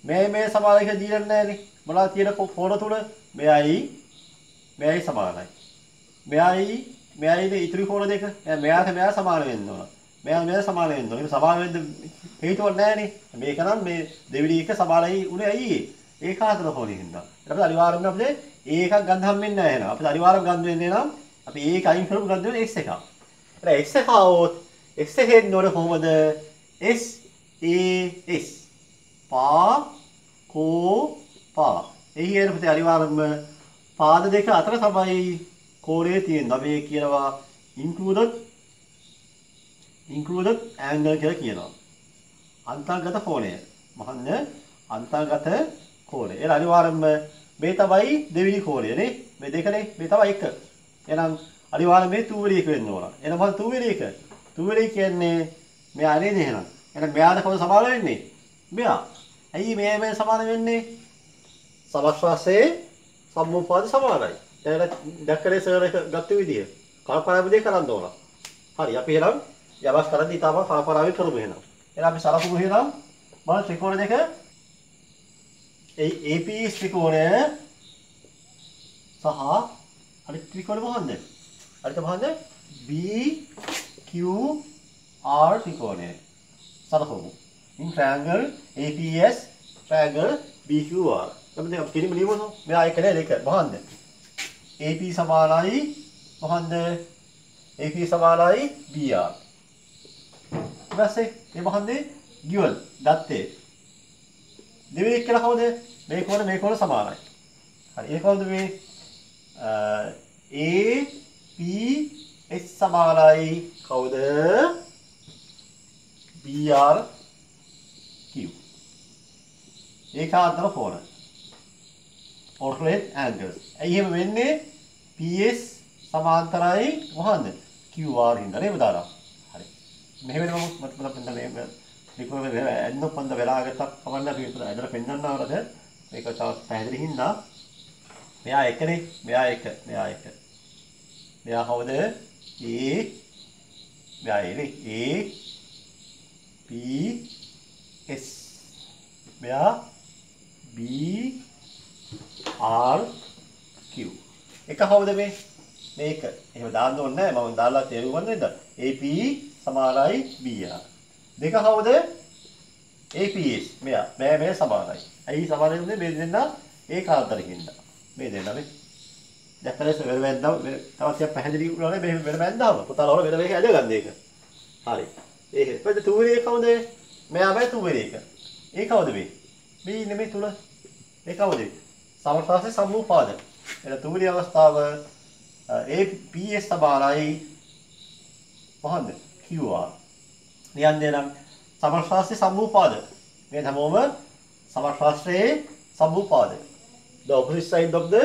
නැහැ. මේ සමාන කියලා දීලා නැහැ නේ. මොනවද තියෙන කෝණ තුන? මෙයයි සමානයි. මෙයයි ඉතුරු කෝණ දෙක. මෙයාට මෙයා සමාන වෙන්න ඕන. මෙයා සමාන වෙන්න ඕන. ඒක සමාන වෙන්න හේතුවක් නැහැ නේ. මේක නම් මේ දෙවිලි එක සමානයි උනේ ඇයි ඒ? ඒකාන්ත කෝණයෙන් හින්දා. ඊට පස්සේ අනිවාර්යයෙන්ම අපිට ඒකක් ගන්න හම් වෙන්නේ නැහැ නේද? අපිට අනිවාර්යයෙන්ම ගන්න වෙන්නේ නම් අපි ඒක අයින් කරමු ගන්න වෙන්නේ x එකක්. එහෙනම් x එක આવොත් x එක හෙන්න ඕනේ කොහොමද? s a s පා ඒ කියන පුතේ අනිවාර්යයෙන්ම පාද දෙක අතර තමයි කෝණය තියෙන්නේ. අපි කියනවා included angle කියලා කියනවා. අන්තර්ගත කෝණය. මහන්න අන්තර්ගත කෝණය. ඒ අනිවාර්යයෙන්ම මේ තමයි දෙවෙනි කෝණය නේ. මේ දෙකනේ මේ තමයි එක. එහෙනම් අනිවාර්යයෙන් මේ තුවැලි එක වෙන්න ඕන. එහෙනම් මොකද තුවැලි එක? තුවැලි කියන්නේ මෙයා නේද එහෙනම්. එහෙනම් මෙයාට කොහොමද සමාන වෙන්නේ? මෙයා. ඇයි මේ සමාන වෙන්නේ? සමස්වාසේ සම්මුපාද සමානයි. දැන් දැක්කනේ සර් එක ගත්ත විදිය. කල්පනාවෙදී කරන්න ඕන. හරි අපි එහෙනම් යවස් කරද්දී ඊටම කල්පනාවෙන් කරමු එහෙනම්. එහෙනම් අපි සලකුණු එහෙනම් බලන්න ත්‍රිකෝණ දෙක APS ත්‍රිකෝණය සහ අනිත් ත්‍රිකෝණය මොකන්ද? අනිත් මොකන්ද? BQR ත්‍රිකෝණය. සලකුණු. In triangle APS triangle BQR. අපි දැන් කිරිම ලියමුද? මෙයා එක නේද එක. මොකන්ද? AP සමානයි මොකන්ද? AP සමානයි BR. ඊපස්සේ මේ මොකන්ද? dual දත්තේ. දෙවෙනි එක කියලා කවුද? මේ කෝණ සමානයි. හරි. ඒ කවුද මේ APS සමානයි කවුද? BRQ. ඒකාන්තර කෝණ. Alternate angles. ඇයි එහෙම වෙන්නේ? PS සමාන්තරයි මොකන්ද? QR හින්දා නේද දාලා. හරි. මෙහෙම වෙනම මතක මේ ලිකුව එන්න පොන්ද වෙලාකට කවන්න අපි ඇදලා පෙන්නන්නවද? මේක තවත් පැහැදිලි හින්දා මෙයා එකනේ. මෙයා එක. මෙයා කවුද? මෙයා එනේ. APS. මෙයා BRQ. එක කවුද මේ? මේක. එහෙම දාන්න ඕනේ නැහැ. මම දාලා තේරුම් ගන්න නේද? AP සමානයි BR. දෙක කවුද? APS. මෙයා. මේ සමානයි. ඇයි සමාන වෙන්නේ? මේ දෙන්න ඒකාන්තරිකින්ද. මේ දෙන්න මේ. දැක්කලස් වෙන වෙන්දම තවත් ටිකක් පැහැදිලි වුණානේ මේ වෙන වෙන්දාම. පුතාලා වල වෙන මේක ඇදගන්න ඒක. හරි. ඒක. ඊපස්සේ තුවරේ කවුද? මෙයා මේ තුවරේ එක. ඒ කවුද මේ? මේ ඉන්නේ මේ තුල. ඒ කවුද? සමස්තයේ සම්මුපාද. එන තුවරේ අවස්ථාව APS සමානයි මොකන්ද? QR. ලියන්නේ නම් සමස්තයේ සම්මුපාද. මේ හැමෝම සමස්තයේ සම්මුපාද. The opposite side of the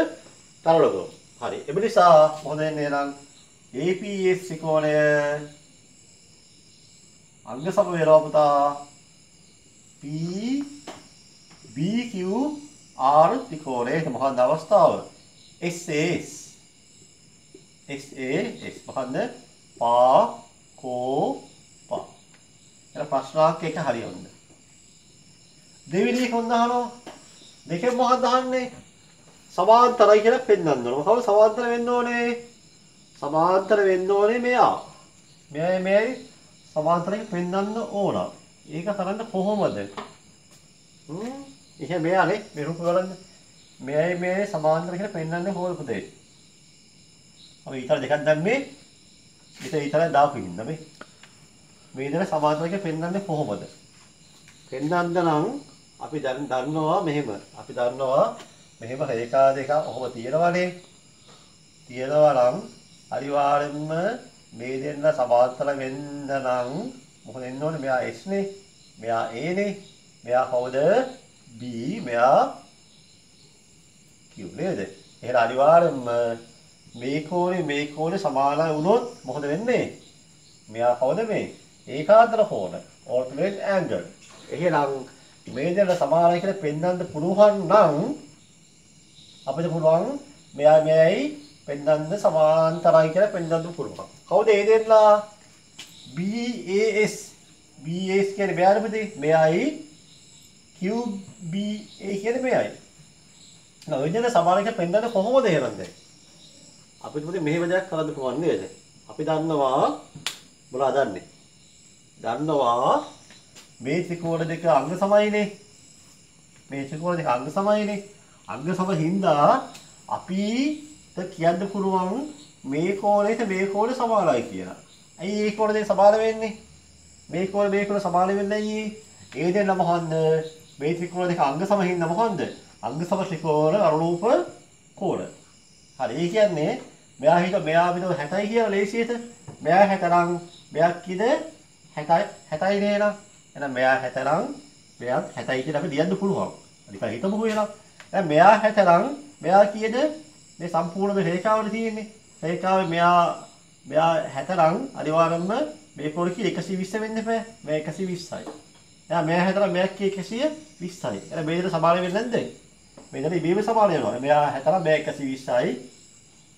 parallelogram. හරි. ඒ නිසා මොකද වෙන්නේ නම් APS ත්‍රිකෝණය අංග සමවේරව පුතා BQR ත්‍රිකෝණයේ මොකක්ද අවස්ථාව? SAS මොකක්ද? පා. එන ප්‍රශ්නාංක එක හරියවන්න. දෙවෙනි එක හොඳ අහනවා. දෙකෙන් මොකක්ද අහන්නේ? සමාන්තරයි කියලා පෙන්වන්න ඕන. මොකද සමාන්තර වෙන්න ඕනේ? සමාන්තර වෙන්න ඕනේ මෙයා. මෙයයි සමාන්තරයෙන් පෙන්වන්න ඕන. ඒක කරන්න කොහොමද? එහෙනම් මෙයානේ මේ රූප බලන්න. මෙයයි සමාන්තර කියලා පෙන්වන්නේ කොහොමද පුතේ? අපි ඊතර දෙකක් දැම්මේ. ඊතර දාපු ඉන්න මේ. මේ දෙන සමාන්තර කියලා පෙන්වන්නේ කොහොමද? පෙන්වන්න නම් අපි දැන් දන්නවා මෙහෙම. අපි දන්නවා මෙහෙම රේඛා දෙක ඔහොම තියෙනවානේ. තියෙනවා නම් අනිවාර්යෙන්ම මේ දෙන්න සමාන්තර වෙන්න නම් මොකද වෙන්න ඕනේ? මෙයා S නේ. මෙයා A නේ. මෙයා කවුද? B. මෙයා Q නේද? එහෙනම් අනිවාර්යෙන්ම මේ කෝණේ සමාන වුණොත් මොකද වෙන්නේ? මෙයා කවුද මේ? ඒකාන්තර කෝණ. alternate angle. එහෙනම් මේ දෙක සමානයි කියලා පෙන්වන්න පුළුවන් නම් අපිට පුළුවන් මෙයා මෙයයි පෙන්වන්න සමාන්තරයි කියලා පෙන්වන්න පුළුවන්. කවුද ඒ දෙන්නා? BAS. BAS කියන්නේ මෙයානේ මෙයයි QBA කියන්නේ මෙයයි. නෝ ඔය දෙන සමානයි කියලා පෙන්වන්න කොහොමද එහෙනම් දැන්? අපිට මොකද මෙහෙම දෙයක් කරන්න පුළුවන් නේද? අපි දන්නවා මොනවද දන්නේ? දන්නවා මේ ත්‍රිකෝණ දෙක අංග සමයිනේ. මේ ත්‍රිකෝණ දෙක අංග සමයිනේ. අංග සම හින්දා අපිට කියන්න පුළුවන් මේ කෝණයට මේ කෝණ සමානයි කියලා. ඇයි මේ කෝණ දෙක සමාන වෙන්නේ? මේ කෝණ සමාන වෙන්නේ ඇයි? ඒ දෙන්න මොකන්ද? මේ ත්‍රිකෝණ දෙක අංග සම හින්දා මොකන්ද? අංග සම ත්‍රිකෝණ අනුරූප කෝණ. හරි. ඒ කියන්නේ මෙයා හිත 60යි කියලා ලේසියට. මෙයා 60 නම් මෙයා කිද 60යි නේනම්. එහෙනම් මෙයා 60 නම් මෙයාත් 60යි කියලා අපි ලියන්න පුළුවන්. නිකන් හිතමුකෝ එහෙනම්. දැන් මෙයා 60 නම් මෙයා කීයද? මේ සම්පූර්ණ මේ රේඛාවල තියෙන්නේ. රේඛාවේ මෙයා 60 නම් අනිවාර්යයෙන්ම මේ කෝණ කී 120 වෙන්න එපා. මේ 120යි. එහෙනම් මෙයා 60 නම් මෙයා කී 120යි. එහෙනම් මේ දෙක සමාන වෙන්නේ නැද්ද? මේ දෙක ඉබේම සමාන වෙනවා. මෙයා 60 නම් මෙයා 120යි.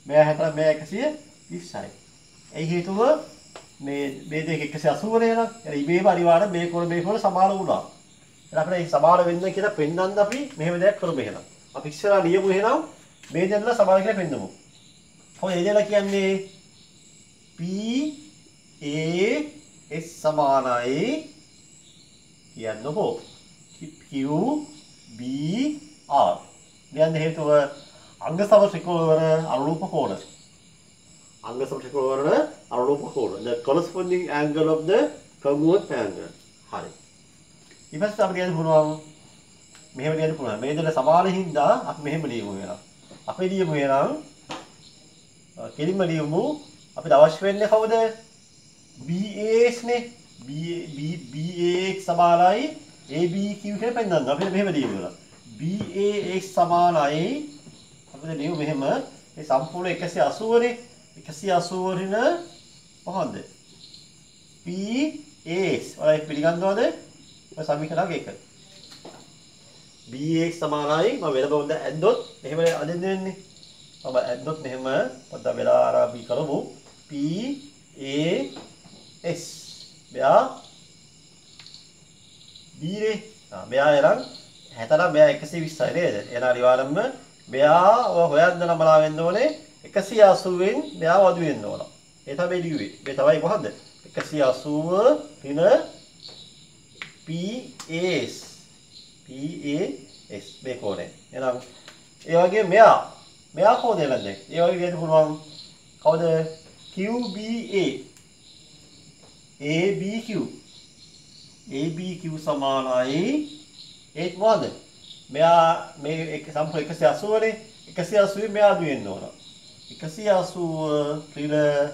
මෙයා 60 නම් මෙයා 120යි. ඒ හේතුව මේ දෙක 180 නේනම්. එහෙනම් ඉබේම අනිවාර්යෙන් මේ කෝණ සමාන වුණා. එහෙනම් අපිට මේ සමාන වෙන්න කියලා පෙන්වන්න අපි මෙහෙම දෙයක් කරමු එහෙනම්. අපි ඉස්සරහා ලියමු එහෙනම් මේ දෙන්න සමාන කියලා පෙන්නමු. කොහොමද ඒ දෙන්න කියන්නේ? PAS සමානයි කියන්නකෝ QBR. මෙයන් හේතුව අංග සම ත්‍රිකෝණ අනුරූප කෝණ. අංග සම ත්‍රිකෝණ අනුරූප කෝණ. The corresponding angle of the congruent triangle. හරි. ඊපස්සේ අපිට කියන්න පුළුවන් මෙහෙම ලියන්න පුළුවන්. මේ දෙක සමාන හින්දා අපි මෙහෙම ලියමු එහෙනම්. අපි ලියමු එහෙනම් කෙලින්ම ලියමු. අපිට අවශ්‍ය වෙන්නේ කවුද? BAX නේ. BAX සමානයි ABQ කියලා පෙන්නන්න. අපිට මෙහෙම ලියමු. BAX සමානයි අපිට ලියමු මෙහෙම මේ සම්පූර්ණ 180 නේ. 180 රින කොහොමද? PAX ඔය පිළිගන්නවද? ඔය සමීකරණ එක. BAX සමානයි මම වෙන බවද ඇද්දොත් එහෙම අදින්න වෙන්නේ. මම ඇද්දොත් මෙහෙම පොඩ්ඩක් වෙලා ආරම්භ කරමු. PAS මෙයා B නේ. මෙයා එරන් 60 නම් මෙයා 120යි නේද? එහෙනම් අනිවාර්යයෙන්ම මෙයා හොයන්න නමලා වෙන්න ඕනේ 180 න් මෙයා වදු වෙන්න ඕන. ඒ තමයි ලියුවේ. මේ තමයි කොහොමද? 180 ඍණ PAS මේ කෝණය. එහෙනම් ඒ වගේ මෙයා කෝණය නේද? ඒ වගේ කියන්න පුළුවන් කවුද? QBA ABQ සමානයි ඒත් මොකද? මෙයා මේ සම්පූර්ණ 180 නේ. 180 මෙයා අඩු වෙන්න ඕන. 180 ඍණ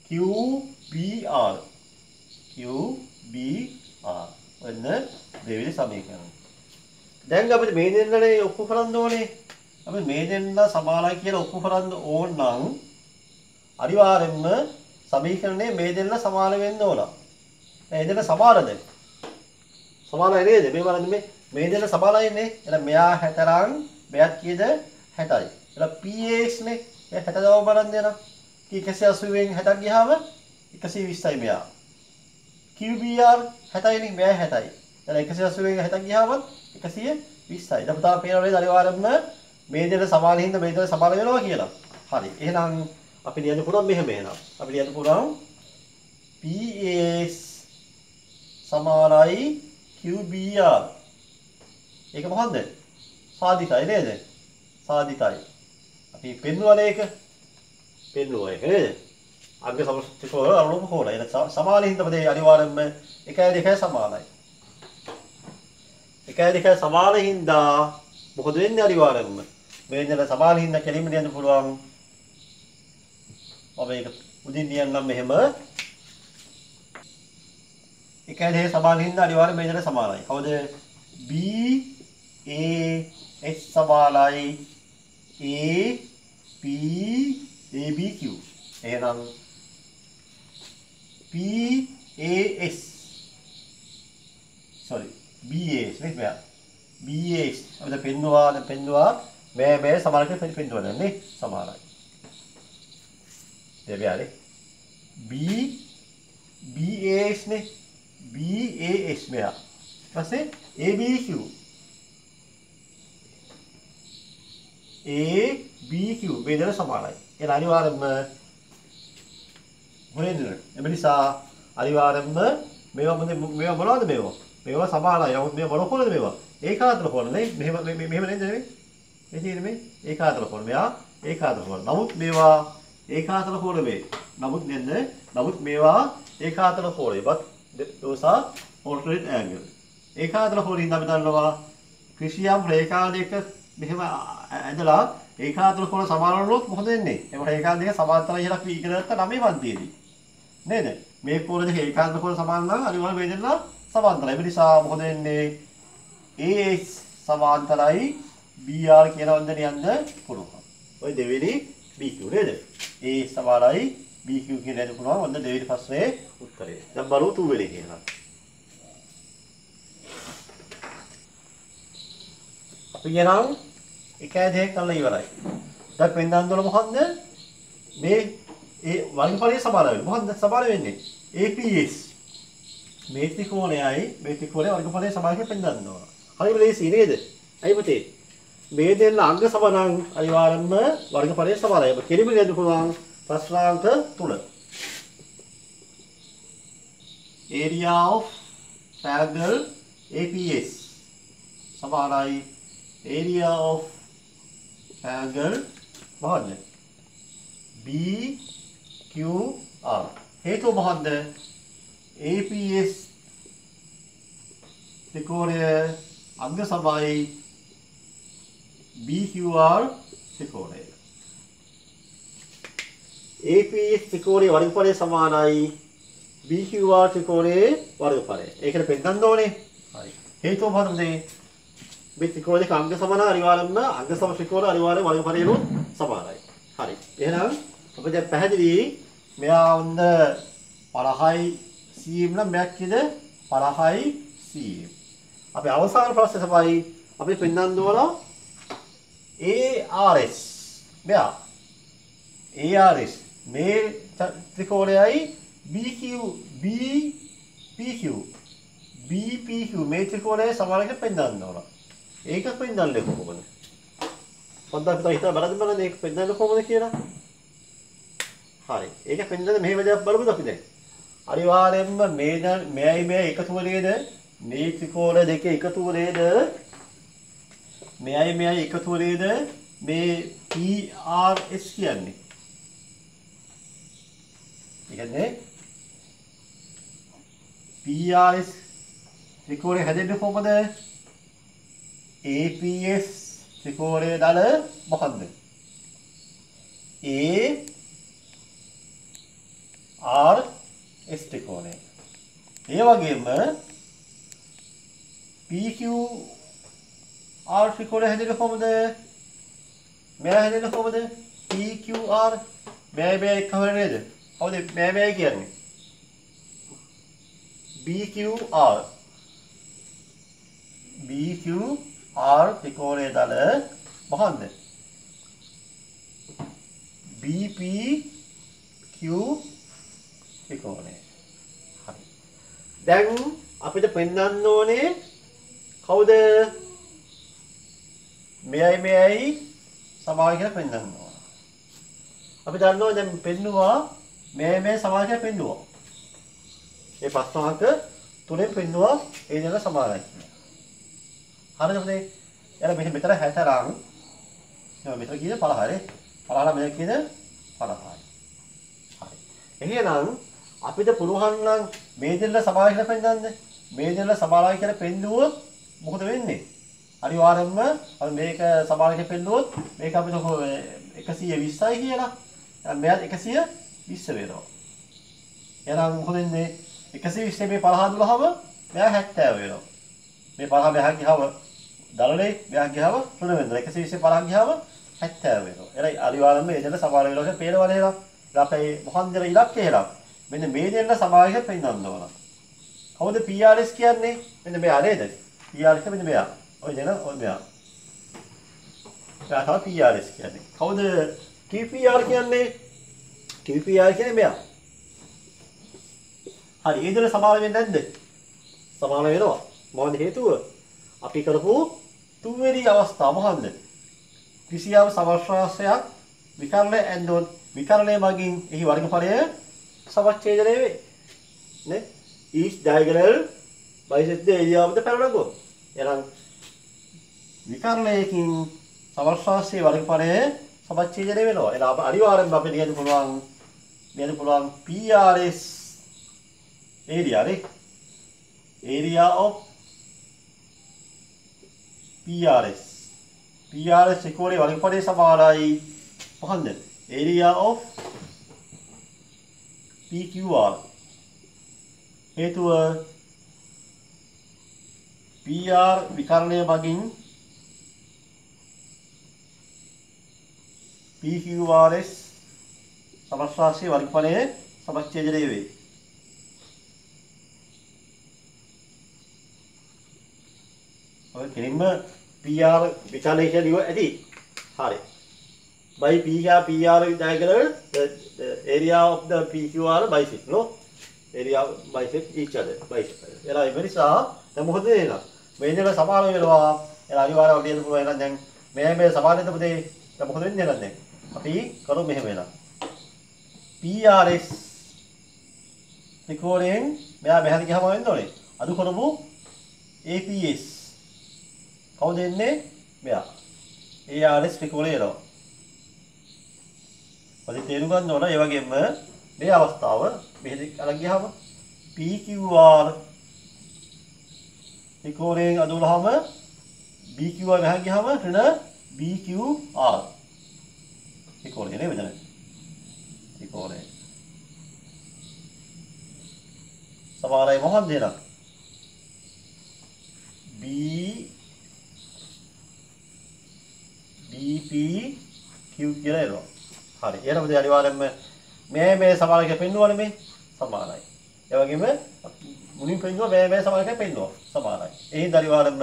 QBR ඔන්න දෙවෙනි සමීකරණය. දැන් අපිට මේ දෙන්නනේ ඔප්පු කරන්න ඕනේ. අපි මේ දෙන්න සමානයි කියලා ඔප්පු කරන්න ඕන නම් අනිවාර්යෙන්ම සමීකරණේ මේ දෙන්න සමාන වෙන්න ඕන. මේ දෙන්න සමානද? සමානයි නේද? මේ බලන්න මේ දෙන්න සමානයිනේ. එහෙනම් මෙයා 60 නම් මෙයාත් කීයද? 60යි. එහෙනම් PAX නේ. ඒ 60 දව බලන්න දෙනවා. කී 180 න් 60ක් ගියාම 120යි මෙයා. QBR 60යි නේ මෙයා 60යි. එහෙනම් 180 න් 60ක් ගියාම 120යි. දැන් පුතා පේනවද අනිවාර්යෙන්ම මේ දෙන්න සමාන හින්දා මේ දෙන්න සමාන වෙනවා කියලා. හරි. එහෙනම් අපි ලියන්න පුළුවන් මෙහෙම එහෙනම්. අපි ලියන්න පුළුවන් PAS සමානයි QBR. ඒක මොකද්ද? සාධිතයි නේද? සාධිතයි. අපි පෙන්වුවනේ ඒක. පෙන්වුවා ඒක නේද? අංග සමස්තකෝණ අනුරූප කෝණ. ඒක සමාන හින්දා මේ අනිවාර්යෙන්ම 1 සමානයි. 1 සමාන හින්දා මොකද වෙන්නේ අනිවාර්යෙන්ම? මේ දෙන සමාන හින්දා කෙලින්ම ලියන්න පුළුවන්. ඔබ ඒක උදින් ලියන්නම් මෙහෙම. 1 සමාන හින්දා අනිවාර්යෙන්ම මේ දෙන සමානයි. කවුද? BAS සමානයි ABQ. එහෙනම් P BAS. Sorry. BAS නේ මෙයා. BAS. අපිට පෙන්නවා මේ සමානක පෙන්නවා නේ සමානයි. දෙවියනේ. BAS නේ. BAS මෙයා. ඊපස්සේ ABQ. ABQ මේ දෙක සමානයි. ඒ අනිවාර්යයෙන්ම මොනේද? එමෙනිසා අනිවාර්යයෙන්ම මේවා මොනවද මේවා? මේවා සමානයි. නමුත් මේවා මොන කොනද මේවා? ඒකාතර කොන නේ. මෙහෙම නේද නෙමෙයි. මේ තියෙන්නේ මේ ඒකාතර කොන. මෙයා ඒකාතර කොන. නමුත් මේවා ඒකාතර කොන වේ. නමුත් මේවා ඒකාතර කොන. but those are alternate angle. ඒකාතර කොනින් අපි දන්නවා කිසියම් රේඛාවක මෙහෙම ඇදලා ඒකාතර කොන සමාන වුණොත් මොකද වෙන්නේ? ඒකට ඒකාන්ත දෙක සමාන්තරයි කියලා අපි ඉගෙන ගත්තා 9 පන්තියේදී. නේද? මේ කොන දෙක ඒකාන්ත කොන සමාන නම් අනිවාර්යයෙන් මේ දෙන්නා සමාන්තරයි. ඒ නිසා මොකද වෙන්නේ? AS සමාන්තරයි BR කියන වන්දනේ යන්න පුළුවන්. ඔය දෙවෙනි BQ නේද? A සමානයි BQ කියන දේ පුළුවන්. වන්ද දෙවෙනි ප්‍රශ්නේ උත්තරේ. දැන් බලමු තුන්වෙනි කියලා. අපි යනවා එකයි දෙක කරලා ඉවරයි. දැන් පෙන්නන්න ඕන මොකද්ද? මේ ඒ වර්ගඵලයේ සමාන වෙන්නේ. මොකද්ද සමාන වෙන්නේ? APS. මේ ත්‍රිකෝණයයි මේ ත්‍රිකෝණයේ වර්ගඵලයේ සමාන කියලා පෙන්නන්න ඕන. හරිම ලේසි නේද? අයි පුතේ. මේ දෙන්න අංග සමානං අනිවාර්යයෙන්ම වර්ගඵලයේ සමානයි. ඔබ කෙලිම දෙන්න පුළුවන් ප්‍රශ්නාංක 3. Area of triangle APS සමානයි area of triangle මොකද්ද? BQR. හේතුව මොකද්ද? APS ත්‍රිකෝණය අංග සමයි BQR ත්‍රිකෝණය. APS ත්‍රිකෝණයේ වර්ගඵලය සමානයි BQR ත්‍රිකෝණයේ වර්ගඵලය. ඒකට පෙන්නන්න ඕනේ. හරි. හේතුව මොකද්ද? මේ ත්‍රිකෝණයක අංග සමාන අනිවාර්යයෙන්ම අංග සම ත්‍රිකෝණ අනිවාර්ය වර්ගඵලයලුත් සමානයි. හරි. එහෙනම් අපිට දැන් පැහැදිලි මෙයා වන්ද 50යි cm නම් මෙයක් කිද 50යි cm. අපි අවසාන ප්‍රශ්නේ තමයි අපි පෙන්නන්න ඕන ARS. මෙයා ARS මේ ත්‍රිකෝණයයි BPQ මේ ත්‍රිකෝණයේ සමානක පෙන්නන්න ඕන. ඒක පෙන්නන්නේ කොහොමද? පොඩ්ඩක් හිතා බලන්න ඒක පෙන්නන්නේ කොහොමද කියලා. හරි. ඒක පෙන්නන්නේ මෙහෙම දෙයක් බලමුද අපි දැන්. අනිවාර්යයෙන්ම මෙයයි එකතු වෙලේද මේ ත්‍රිකෝණ දෙක එකතු වෙලේද මෙයයි එකතු වෙලේද මේ PRS කියන්නේ. ඒ කියන්නේ PRS ත්‍රිකෝණය හැදෙන්නේ කොහොමද? APS ත්‍රිකෝණයේ දල මොකක්ද? ARS ත්‍රිකෝණය. ඒ වගේම PQR ත්‍රිකෝණය හැදෙන්නේ කොහොමද? මෙයා හැදෙන්නේ කොහොමද? PQR මේ එකවර නේද? හවුද මේ කියන්නේ? BQR ත්‍රිකෝණයේ දල මොකක්ද? BPQ ත්‍රිකෝණය. හරි. දැන් අපිට පෙන්වන්න ඕනේ කවුද? මෙයයි සමාන කියලා පෙන්වන්න ඕන. අපි දන්නවා දැන් පෙන්නුවා මේ සමාන කියලා පෙන්නුවා. මේ ප්‍රශ්නාංක තුනෙන් පෙන්නුවා ඒ දෙක සමානයි කියලා. හරිද පුතේ? එයාලා මෙතන 60 රන්. මෙතන කීයද 50නේ. 50 මෙතන කීයද 50යි. හරි. එහෙනම් අපිට පුළුවන් නම් මේ දෙන්න සමානයි කියලා පෙන්නන්න. මේ දෙන්න සමානයි කියලා පෙන්නුවොත් මොකද වෙන්නේ? අනිවාර්යයෙන්ම මේක සමානයි කියලා පෙන්නුවොත් මේක අපිට 120යි කියලා. මෙයාත් 120 වෙනවා. එහෙනම් මොකද වෙන්නේ? 120 මේ 50 දුරහම මෙයා 70 වෙනවා. මේ 50 මෙහා ගියව දරලේ මෙහා ගියව තුන වෙනවා. 120 50 ගියව 70 වෙනවා. එහෙනම් අනිවාර්යයෙන්ම මේ දෙන්න සමාන වෙනවා කියලා පේනවනේ නේද? අපේ මොකන්ද ඉලක්කය එහෙනම් මෙන්න මේ දෙන්න සමායක පෙන්වන්න ඕන. කවුද PRS කියන්නේ? මෙන්න මෙයා නේද? PRS මෙන්න මෙයා. ඔය දෙන ඔය මෙයා. එයා තමයි PRS කියන්නේ. කවුද QPR කියන්නේ? QPR කියන්නේ මෙයා. හරි, ඒ දෙන සමාන වෙන්නේ නැද්ද? සමාන වෙනවා. මොකද හේතුව? අපි කරපු තුන්වෙනි අවස්ථාව මොකද්ද? කිසියම් සමස්රාශයක් විකර්ණය ඇන්දොත් විකර්ණය මගින් එහි වර්ගඵලය සමච්ඡේදනය වේ. නේ? each diagonal bisects the area of the parallelogram. එහෙනම් විකර්ණයකින් සමස්රාශයේ වර්ගඵලය සමච්ඡේදනය වෙනවා. එහෙනම් අනිවාර්යෙන්ම අපිට කියන්න පුළුවන් PRS area නේ. area of PRS. PRS ත්‍රිකෝණයේ වර්ගඵලය සමානයි මොකන්ද? area of PQR. හේතුව PR විකර්ණය මගින් PQRS සමස්රාශී වර්ගඵලය සමච්ඡේදනය වේ. ඔය කෙලින්ම PR විකර්ණය කියලා ඇති. හරි. By PR diagonal the area of the PQR bisect no area bisect each other bisect. එලා ඒ නිසා දැන් මොකද වෙන්නේ? මේ දෙක සමාන වෙනවා. එලා අනිවාර්යයෙන්ම අපිට පුළුවන් එහෙනම් දැන් මේ සමානෙට පුතේ දැන් මොකද වෙන්නේ නැත්නම් අපි කරු මෙහෙම වෙනවා. PRS ත්‍රිකෝණයෙන් මෙයා මෙහාට ගියාම වෙන්න ඕනේ. අද කරමු APS. කවුද එන්නේ? මෙයා. ARS ත්‍රිකෝණය එනවා. ඔතන තේරුම් ගන්න ඕන ඒ වගේම මේ අවස්ථාව මෙහෙද අරන් ගියාම PQR ත්‍රිකෝණයෙන් අදවලහම BQR ගහන් ගියාම ඍණ BQR ත්‍රිකෝණය නේ මෙතන. ත්‍රිකෝණය. සමානයි මොකක්ද එහෙනම්? BPQ කියලා එනවා. හරි. එහෙනම් මොකද අනිවාර්යෙන්ම මේ සමානකය පෙන්වන්නේ මේ සමානයි. ඒ වගේම මුලින් පෙන්වුවා මේ සමානකය පෙන්වුවා සමානයි. ඒ හින්දා අනිවාර්යෙන්ම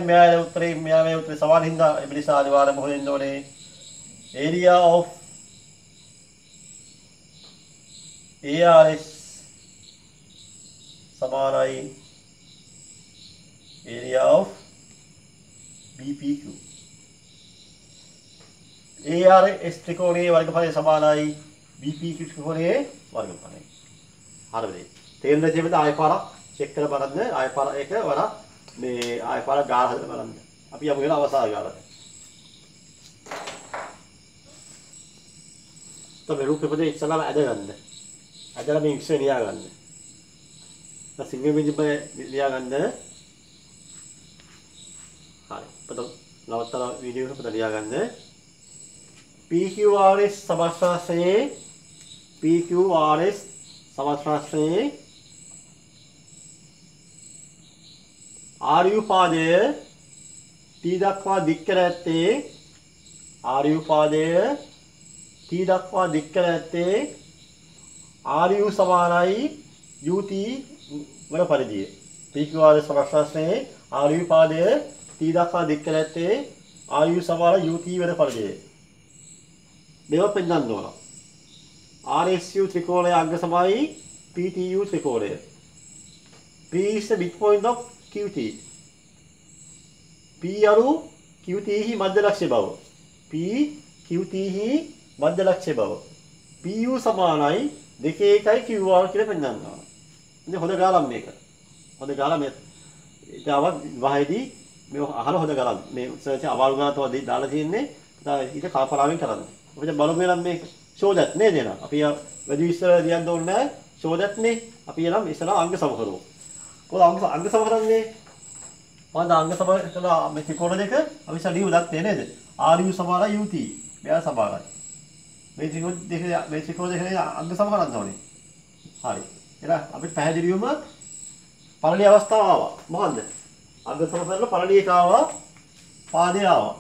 මේ උත්තරේ මේ උත්තරේ සමාන හින්දා ඒ නිසා අනිවාර්යෙන්ම මොකද වෙන්න ඕනේ? area of ARS සමානයි area of BPQ. ARS ත්‍රිකෝණයේ වර්ගඵලය සමානයි BPQ ත්‍රිකෝණයේ වර්ගඵලය. හරිද? තේරෙන්න තියෙද ආයෙ පාරක් චෙක් කරලා බලන්න. ආයෙ පාර එක වර මේ ආයෙ පාරක් ගාලා හදලා බලන්න. අපි යමු වෙන අවසාන ගාලා. තමයි රූපේ පොදේ ඉස්සලාම ඇද ගන්න. ඇදලා මේ ඉක්ෂේ ලියා ගන්න. දැන් සිංගල් බින්දුවේ ලියා ගන්න. හරි. පොත නවත්තලා වීඩියෝ එක පොත ලියා ගන්න. PQRS සමස්රාශයේ RU පාදය T දක්වා දික් කර ඇත්තේ RU පාදය T දක්වා දික් කර ඇත්තේ RU සමානයි UT වන පරිදිය. PQRS සමස්රාශයේ RU පාදය T දක්වා දික් කර ඇත්තේ RU සමානයි UT වන පරිදිය. මේවා පෙන්නන්න ඕන. RSU ත්‍රිකෝණයේ අග්‍ර සමයි PTU ත්‍රිකෝණය. P is the midpoint of QT. P අරු QT හි මධ්‍ය ලක්ෂ්‍ය බව. P QT හි මධ්‍ය ලක්ෂ්‍ය බව. PU සමානයි 2.1 QR කියලා පෙන්නන්න ඕන. ඉතින් හොඳ ගාලම් මේක. හොඳ ගාලම් මේ ඊටව වහයේදී මේ අහන හොඳ ගාලම් මේ සර්ච් අමාරු ගානතව දාලා තියෙන්නේ. ඊට කල්පනාවෙන් කරන්න. අපිට බලමු නම් මේක show that නේද නේද? අපි වැඩි විස්තර දියන්න ඕනේ නැහැ. show that නේ. අපි එනම් ඉස්සලා අංග සම කරමු. කොහොමද අංග සම කරන්නේ? මම අංග සම කළා මේ ත්‍රිකෝණ දෙක අපි සඩිය උදක් නේද? RU සමානයි UT. මෙයා සමානයි. මේ ත්‍රිකෝණ දෙක අංග සම කරන්න ඕනේ. හරි. එහෙනම් අපි පැහැදිලිවම පළවෙනි අවස්ථාව ආවා. මොකන්ද? අංග සම කරලා පළවෙනි එක ආවා. පාදේ ආවා.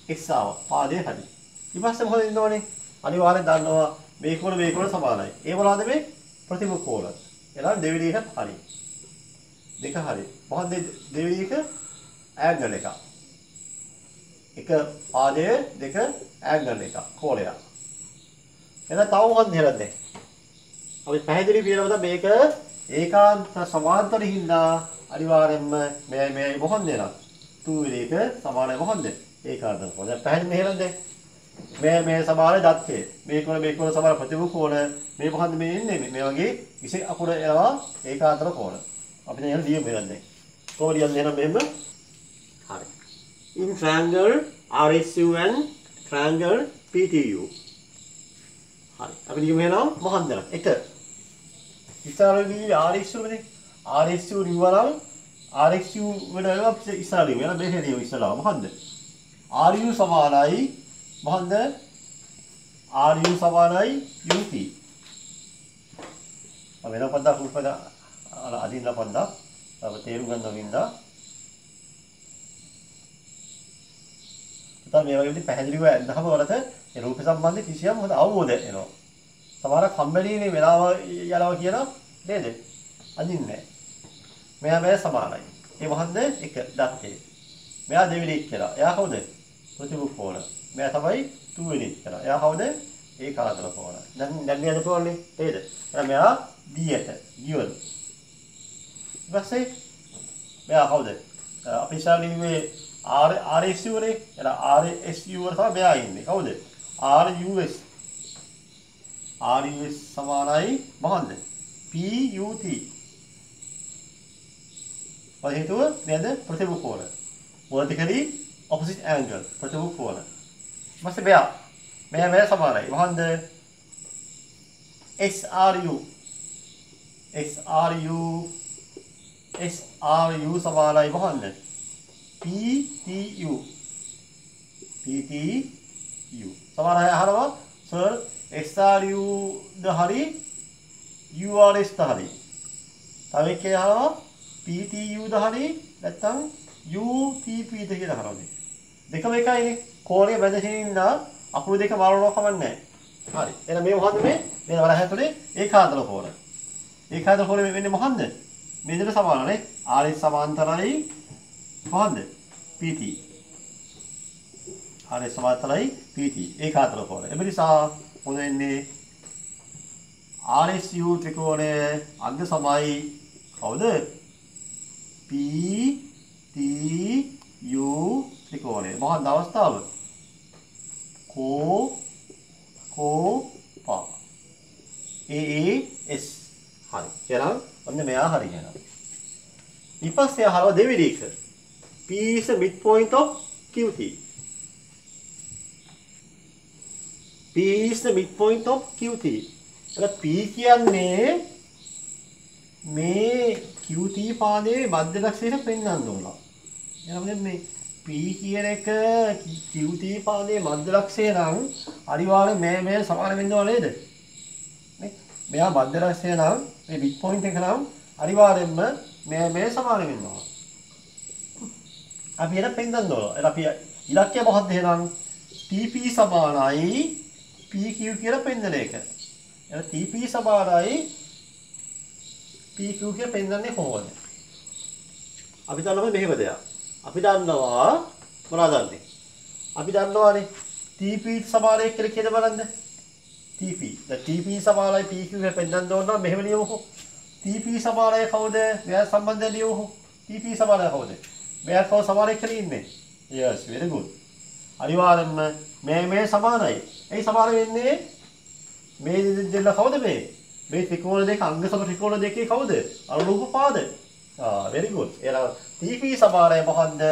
x ආවා. පාදේ හරි. ඊපස්සේ මොකද ඉන්න ඕනේ? අනිවාර්යෙන් දන්නවා මේ කොන සමානයි. ඒ මොනවාද මේ? ප්‍රතිමුඛෝල. එහෙනම් දෙවෙනි එක හරි. දෙක හරි. මොකද දෙවෙනි එක ඇන්ගල් එක. එක පාදයේ දෙක ඇන්ගල් එක කෝලයක්. එහෙනම් තව මොකක්ද හෙලන්නේ? අපි පැහැදිලි වෙනවා මේක ඒකාන්ත සමාන්තරින් හින්දා අනිවාර්යෙන්ම මේ මොකක්ද නේද? තුන්වෙනි එක සමානයි මොකක්ද? ඒකාන්ත කොහොමද? පැහැදිලි හෙලන්නේ? මේ සමාන දත්තේ මේක වල සමාන ප්‍රතිමුඛ කෝණ මේ මොකද්ද මේ ඉන්නේ මේ වගේ ඉසේ අකුර එනවා ඒකාන්තර කෝණ අපි දැන් ලියමු මෙන්න කොහොමද යන්නේ එහෙනම් මෙහෙම හරි in triangle RSU and triangle PTU හරි අපි ලියමු එහෙනම් මොකක්ද එක ඉස්සරහදී RSU නේ RSU ලියවනම් RSU වෙනවා ඉස්සරහ ලියමු එහෙනම් මේක ලියමු ඉස්සරහ මොකද්ද RU සමානයි මොකද්ද RU සමානයි UT වෙන පදයක් උපද අදින්න පදයක් අපි තේරුම් ගන්න වින්දා ඉතින් මේ වගේ පැහැදිලිව අහම වලට ඒ රූප සම්බන්ධ කිසියම් හොඳ අවබෝධයක් එනවා සමහර කම්බැලිනේ වෙලාව යනවා කියන නේද අදින්නේ මෙයා මේ සමානයි ඒ මොකද්ද එක දත්තේ මෙයා දෙවෙනි කියලා එයා කවුද ප්‍රතිමුඛ කෝණ මෙයා තමයි තුන්වෙනි කියලා. එයා කවුද? ඒකාන්තර කෝණ. දැන් නේද කොල්ලේ? නේද? එහෙනම් මෙයා D-ට given. ඊපස්සේ මෙයා කවුද? අපි ඉස්සරහේ RSU වලේ එහෙනම් RSU වල තමයි මෙයා ඉන්නේ. කවුද? RUS. RUS සමානයි මොකද්ද? PUT. ඔය හේතුව නේද? ප්‍රතිමුඛ කෝණ. vertically opposite angle ප්‍රතිමුඛ කෝණ. මස්ත මෙයා සමානයි. මොකන්ද? SRU සමානයි මොකන්ද? PTU සමානයි අහනවා සර් SRU ද හරි URS ද හරි. තව එකේ අහනවා PTU ද හරි නැත්නම් UTP ද කියලා අහනවා. දෙකම එකයිනේ. කෝණය බැඳගෙන ඉන්න අකුරු දෙක මාරුනවා කමන්නේ නැහැ. හරි. එහෙනම් මේ මොකද්ද මේ? මේ වල හැතුලේ ඒකාන්තර කෝණ. ඒකාන්තර කෝණය වෙන්නේ මොකන්ද? මේ දෙක සමානනේ. RS සමාන්තරයි මොකන්ද? PT. RS සමාන්තරයි PT. ඒකාන්තර කෝණ. ඒ නිසා මොන වෙන්නේ? RSU ත්‍රිකෝණයේ අග්ග සමයි කවුද? PTU ත්‍රිකෝණය. මොකක්ද අවස්ථාව? කෝපා AAS හරි. එහෙනම් ඔන්න මෙයා හරි කියනවා. ඊපස්සේ අහලා දෙවෙනි එක. P is the midpoint of QT. P is the midpoint of QT. එහෙනම් P කියන්නේ මේ QT පාදයේ මධ්‍ය ලක්ෂණය පෙන්වන්න ඕන. එහෙනම් මේ P කියන එක QT පාදයේ මධ්‍ය ලක්ෂය නම් අනිවාර්යෙන් මේ සමාන වෙන්න ඕන නේද? නේ? මෙයා මධ්‍ය ලක්ෂය නම් මේ මිඩ් පොයින්ට් එක නම් අනිවාර්යෙන්ම මේ සමාන වෙන්න ඕන. අපි එන පෙන්නන්න ඕන. එහෙනම් අපි ඉලක්කය මොකක්ද එහෙනම්? TP සමානයි PQ කියලා පෙන්නන එක. එහෙනම් TP සමානයි PQ කියලා පෙන්නන්නේ කොහොමද? අපි දන්නවා මෙහෙම දෙයක්. අපි දන්නවා මොනවද දන්නේ? අපි දන්නවානේ TP සමානයි කියලා කියන බලන්න. TP. දැන් TP සමානයි PQ එක පෙන්නන්න ඕන නම් මෙහෙම ලියමුකෝ. TP සමානයි කවුද? මෙයා සම්බන්ධය ලියමුකෝ. TP සමානයි කවුද? මෙයා කව සමානයි කියලා ඉන්නේ. Yes, very good. අනිවාර්යෙන්ම මේ සමානයි. ඒ සමාන වෙන්නේ මේ දෙන්න කවුද මේ? මේ ත්‍රිකෝණ දෙක අංග සම ත්‍රිකෝණ දෙකේ කවුද? අනුරූප පාද. very good. එහෙනම් TP සමානයි මොකන්ද?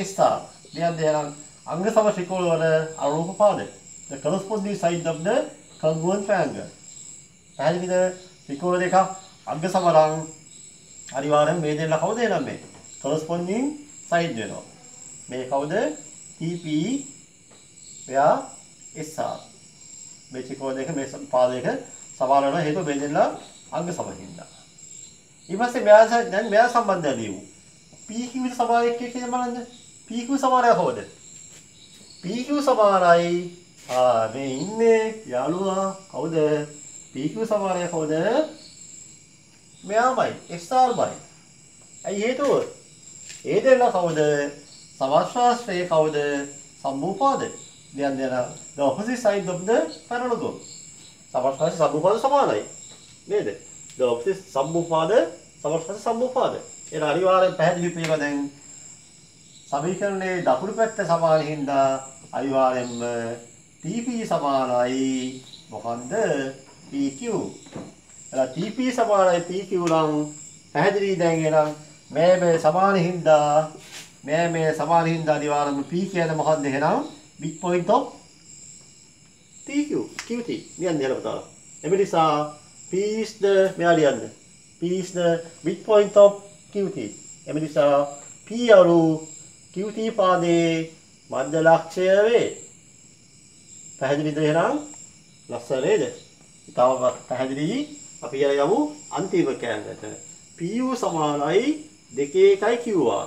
SR. මෙයන්ද එහෙනම් අංග සම ත්‍රිකෝණ වල අනුරූප පාද. The corresponding side of the congruent triangle. පැහැදිලිද? ත්‍රිකෝණ දෙක අංග සම නම් අනිවාර්යෙන් මේ දෙන්න කවුද එහෙනම් මේ? corresponding side වෙනවා. මේ කවුද? TP මෙයා SR. මේ ත්‍රිකෝණ දෙක මේ පාද දෙක සමාන වෙනවා හේතුව මේ දෙන්න අංග සමහින්ද. ඊපස්සේ මෙයා සම්බන්ධය ලියමු. PQ සමානයි කියන බලන්න. PQ සමානයි කොහොමද? PQ සමානයි මේ ඉන්නේ යාළුවා කවුද? PQ සමානයි කොහොමද? මෙයාමයි XRමයි. ඇයි හේතුව? ඒ දෙන්න කවුද? සමස්වාස්ත්‍රයේ කවුද? සම්භූපාද. then the opposite side of the parallelogram. සමස්වාස්ත්‍රය සම්භූපාද සමානයි. නේද? the opposite සම්භූපාද සමස්වාස්ත්‍රය සම්භූපාද. ඒක අනිවාර්යෙන් පැහැදිලි වෙනවා දැන්. සමීකරණයේ දකුණු පැත්ත සමාන හින්දා අනිවාර්යෙන්ම TP සමානයි මොකන්ද? PQ. එලා TP සමානයි PQ නම් පැහැදිලි දැන් එනම් මේ සමාන හින්දා මේ සමාන හින්දා අනිවාර්යෙන්ම P කියන්නේ මොකක්ද එහෙනම් big point of PQ QT නියන් දෙලා පුතාලා. එමෙ නිසා P is the මෙයාලියන්ද P is the big point of QT. එමෙ නිසා P අරු QT පාදේ මධ්‍ය ලක්ෂය වේ. පැහැදිලිද එහෙනම්? ලස්සන නේද? තව පැහැදිලි අපි යමු අන්තිම කෑල්ලට. PU සමානයි 2 QR.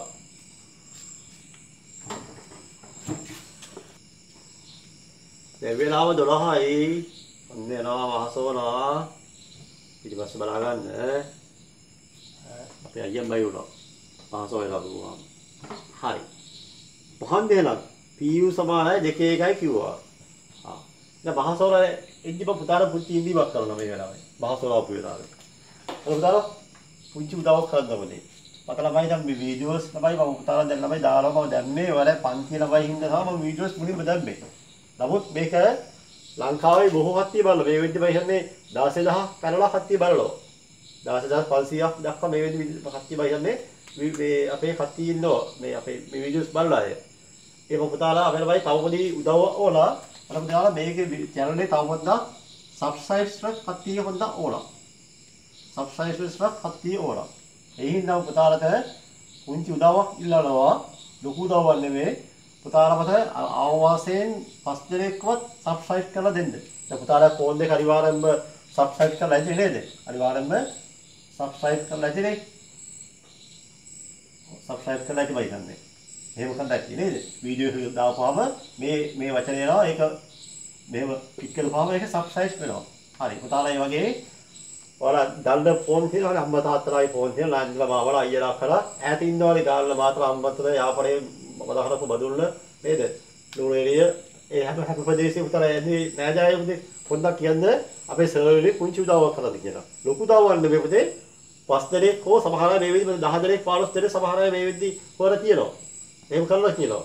දැන් වෙලාව 12යි. ඔන්න යනවා මහසෝනා. ඊට පස්සේ බලා ගන්න. අපි අයියම්මයි උනා. මහසෝයලා දුවා. හරි. මොකන්ද එහෙනම්? PU සමානයි 2 QR. දැන් මහසෝනා ඉන්දිම පුතාට පුංචි ඉන්දිමක් කරනවා මේ වෙලාවේ. මහසෝනා අපු වෙලාවේ. පුතාට පුංචි උදව්වක් කරන්න ඕනේ. මට ළමයි දැන් මේ වීඩියෝස් ළමයි මම පුතාලා දැන් ළමයි දාලා මම දැම්මේ වල පන්ති ළමයි හින්දා තමයි මම වීඩියෝස් මුලින්ම දැම්මේ. නමුත් මේක ලංකාවේ බොහෝ කට්ටිය බලනවා. මේ වෙද්දි මම කියන්නේ 16000 පැනලා කට්ටිය බලනවා. 16500ක් දක්වා මේ වෙද්දි කට්ටිය බලන්නේ මේ අපේ කට්ටිය ඉන්නවා. මේ අපේ මේ වීඩියෝස් බලලා අය. ඒ පුතාලා අපේ ළමයි තව පොඩි උදව් ඕලා. අර පුතාලා මේකේ channel එකේ තව පොඩ්ඩක් subscribe කට්ටිය හොඳ ඕලා. subscribe කට්ටිය ඕලා. ඒ හින්දා පුතාලට පුංචි උදව්වක් ඉල්ලනවා. ලොකු උදව්වක් නෙමෙයි. පුතාලට ආවාසයෙන් 5 දෙනෙක්වත් subscribe කරලා දෙන්න. දැන් පුතාලා ෆෝන් එක අනිවාර්යෙන්ම subscribe කරලා ඇති නේද? අනිවාර්යෙන්ම subscribe කරලා ඇති නේ. subscribe කරලා ඇති බයි ගන්න. එහෙම කරලා ඇති නේද? වීඩියෝ එක දාපුවාම මේ වචනේ එනවා. ඒක මෙහෙම ක්ලික් කරපුවාම ඒක subscribe වෙනවා. හරි. පුතාලා මේ වගේ ඔයාලා දන්න ෆෝන් තියෙනවනේ අම්මා තාත්තලායි ෆෝන් තියෙනවා. ලාන්ජලා මාවලා අයියලා කරලා ඈත ඉන්නවනේ ගාල්ල මාතර අම්මතර යාපරේ මදහරපු බදුල්ල නේද? ලෝරේලිය ඒ හැම ප්‍රදේශයේ පුතාලා එන්නේ නෑජායෙකුද පොඩ්ඩක් කියන්න අපේ සර්වර් පුංචි උදව්වක් කරලා කියලා. ලොකු උදව්වක් නෙමෙයි පුතේ. 5 දෙනෙක් හෝ සමහර අය මේ වෙද්දි 10 දෙනෙක් 15 දෙනෙක් සමහර අය මේ වෙද්දි හොර තියෙනවා. එහෙම කරලා කියනවා.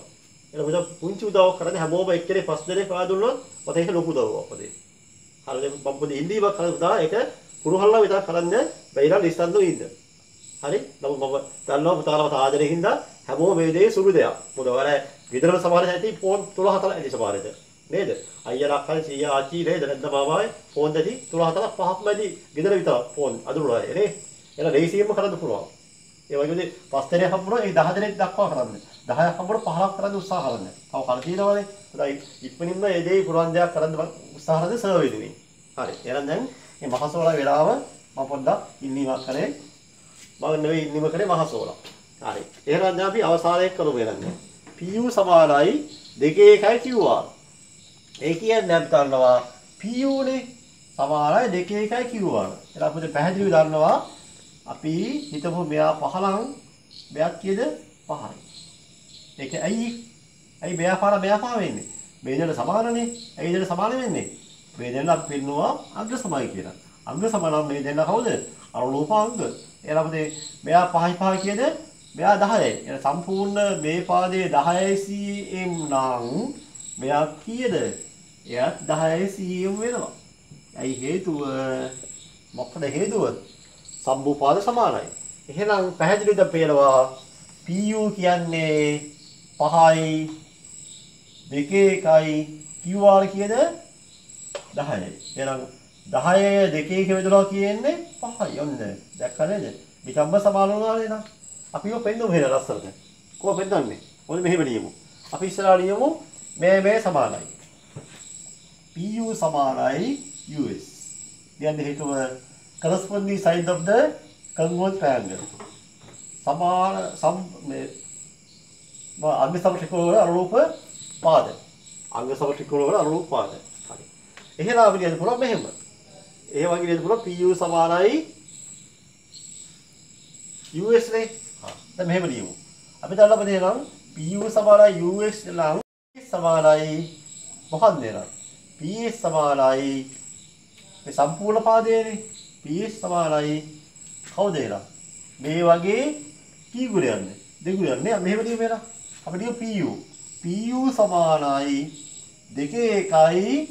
එහෙනම් පුතා පුංචි උදව්වක් කරන්නේ හැමෝම එක්කෙනෙක් 5 දෙනෙක් ආ දුන්නොත් මට ඒක ලොකු උදව්වක් පොතේ. හරිද? මම පොඩි ඉන්දීවක් කරලා පුතා ඒක පුරුහල්ලා විතර කරන්න බැයිලා ලිස්ටන්දු ඉන්න. හරි? නමුත් මම දන්නවා පුතාලට ආදරේ හින්දා හැමෝම මේ දේ සුළු දෙයක්. මොකද ඔයාලා ගෙදර සමහර ඇති ෆෝන් 3-4 ඇති සමහරට. නේද? අයියලා අක්කලා සීයා ආච්චි නේද? නැත්නම් මාමායි ෆෝන් දෙති 3-4 5ක්ම ඇති ගෙදර විතර ෆෝන් අඳුරලා නේ. එලා රේසියෙම කරන්න පුළුවන්. ඒ වගේදී 5 දෙනෙක් හම්බුනොත් ඒ 10 දෙනෙක් දක්වා කරන්න. 10ක් හම්බුනොත් 15ක් කරන්න උත්සාහ කරන්න. තව කල් තියෙනවනේ. හොඳයි. ඉක්මනින්ම මේ දේ පුරවන් දෙයක් කරන්න උත්සාහ කරද්දී සර්ව් වෙන්නේ. හරි. එහෙනම් දැන් මේ මහසෝලා වෙලාව මම පොඩ්ඩක් ඉන්නීමක් කරේ. මම නෙවෙයි ඉන්නීම කරේ මහසෝලා. හරි. එහෙනම් දැන් අපි අවසානයේ කරමු එනන්නේ. PU සමානයි 2 QR. ඒ කියන්නේ අපි දන්නවා PU නේ සමානයි 2 QR. එහෙනම් අපිට පැහැදිලිව දන්නවා අපි හිතමු මෙයා 5 නම් මෙයක් කීයද 5යි. ඒක ඇයි මෙයා 5 මෙයා 5 වෙන්නේ? මේ දෙන්න සමානනේ. ඇයි දෙන්න සමාන වෙන්නේ? මේ දෙන්න අපි පින්නවා අග්‍ර සමයි කියලා. අග්‍ර සම නම් මේ දෙන්න කවුද? අනුරූපාංග. එහෙනම් අපිට මෙයා 5යි 5 කීයද? මෙයා 10යි. එහෙනම් සම්පූර්ණ මේ පාදයේ 10යි cm නම් මෙයා කීයද? එයාත් 10යි cm වෙනවා. ඇයි හේතුව? මොකද හේතුව? සම්භූපාද සමානයි. එහෙනම් පැහැදිලිද පේනවා PU කියන්නේ 5යි 2යි QR කීයද? 10යි. එහෙනම් 10 2 කියලා කියන්නේ 5යි. ඔන්න දැක්ක නේද? නිකම්ම සමාන වුණා නේද? අපි ඔය පෙන්නමු එහෙනම් ලස්සනට. කොහොම පෙන්නන්නේ? ඔන්න මෙහෙම ලියමු. අපි ඉස්සරහා ලියමු මේ සමානයි. PU සමානයි US. then හේතුව corresponding side of the congruent triangle. සමාන මේ අංග සමත්‍රිකෝණ වල අනුරූප පාද. අංග සමත්‍රිකෝණ වල අනුරූප පාද. හරි. එහෙනම් අපි ලියන්න පුළුවන් මෙහෙම. ඒ වගේ ලියන්න පුළුවන් PU සමානයි US නේ. දැන් මෙහෙම ලියමු. අපි දැන් අපිට එනම් PU සමානයි US නම් සමානයි මොකක්ද එනම්? PS සමානයි මේ සම්පූර්ණ පාදයේනේ. PS සමානයි කවුද එනම්? මේ වගේ කී ගුණයක්ද? දෙගුණයක්. මෙහෙම ලියමු එනම්. අපි ලියමු PU. PU සමානයි 2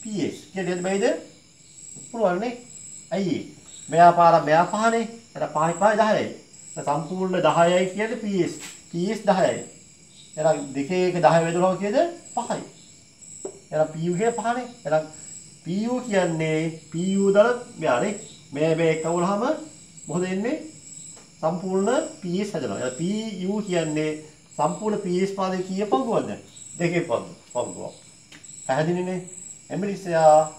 PS. කියන්නේ බයිද? පුළුවන් නේ. අයියේ. මෙයා පහනේ. එතන 5 10යි. සම්පූර්ණ 10යි කියන්නේ PS. PS 10යි. එහෙනම් 2 1 10 බෙදුනම කීයද? 5යි. එහෙනම් PU කියන්නේ 5නේ. එහෙනම් PU කියන්නේ PU දල මෙයානේ. මේ එක වුණාම මොකද එන්නේ? සම්පූර්ණ PS හැදෙනවා. එහෙනම් PU කියන්නේ සම්පූර්ණ PS පාදේ කීය පංගුවක්ද? 2 පංගුවක්. පැහැදිලිනේ? එම්බිලිසයා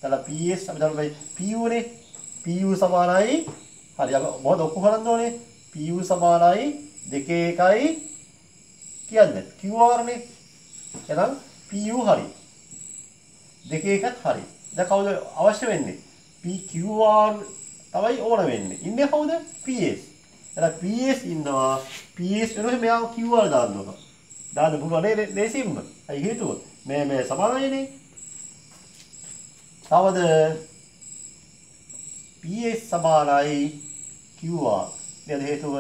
තල PS අපි දැන් PU නේ. PU සමානයි හරි අපි මොකද ඔක්කොම කරන්න ඕනේ? PU සමානයි 2 1යි කියන්නේ QR නේ. එහෙනම් PU හරි. 2 1ත් හරි. දැන් කවුද අවශ්‍ය වෙන්නේ? PQR තමයි ඕන වෙන්නේ. ඉන්නේ කවුද? PS. එහෙනම් PS ඉන්නවා. PS වෙනුවෙන් මෙයා QR දාන්න ඕන. දාන්න පුළුවන් නේ ලේසියෙන්ම. අයි හේතුව මේ සමානයිනේ. තවද PS සමානයි QR. නේද හේතුව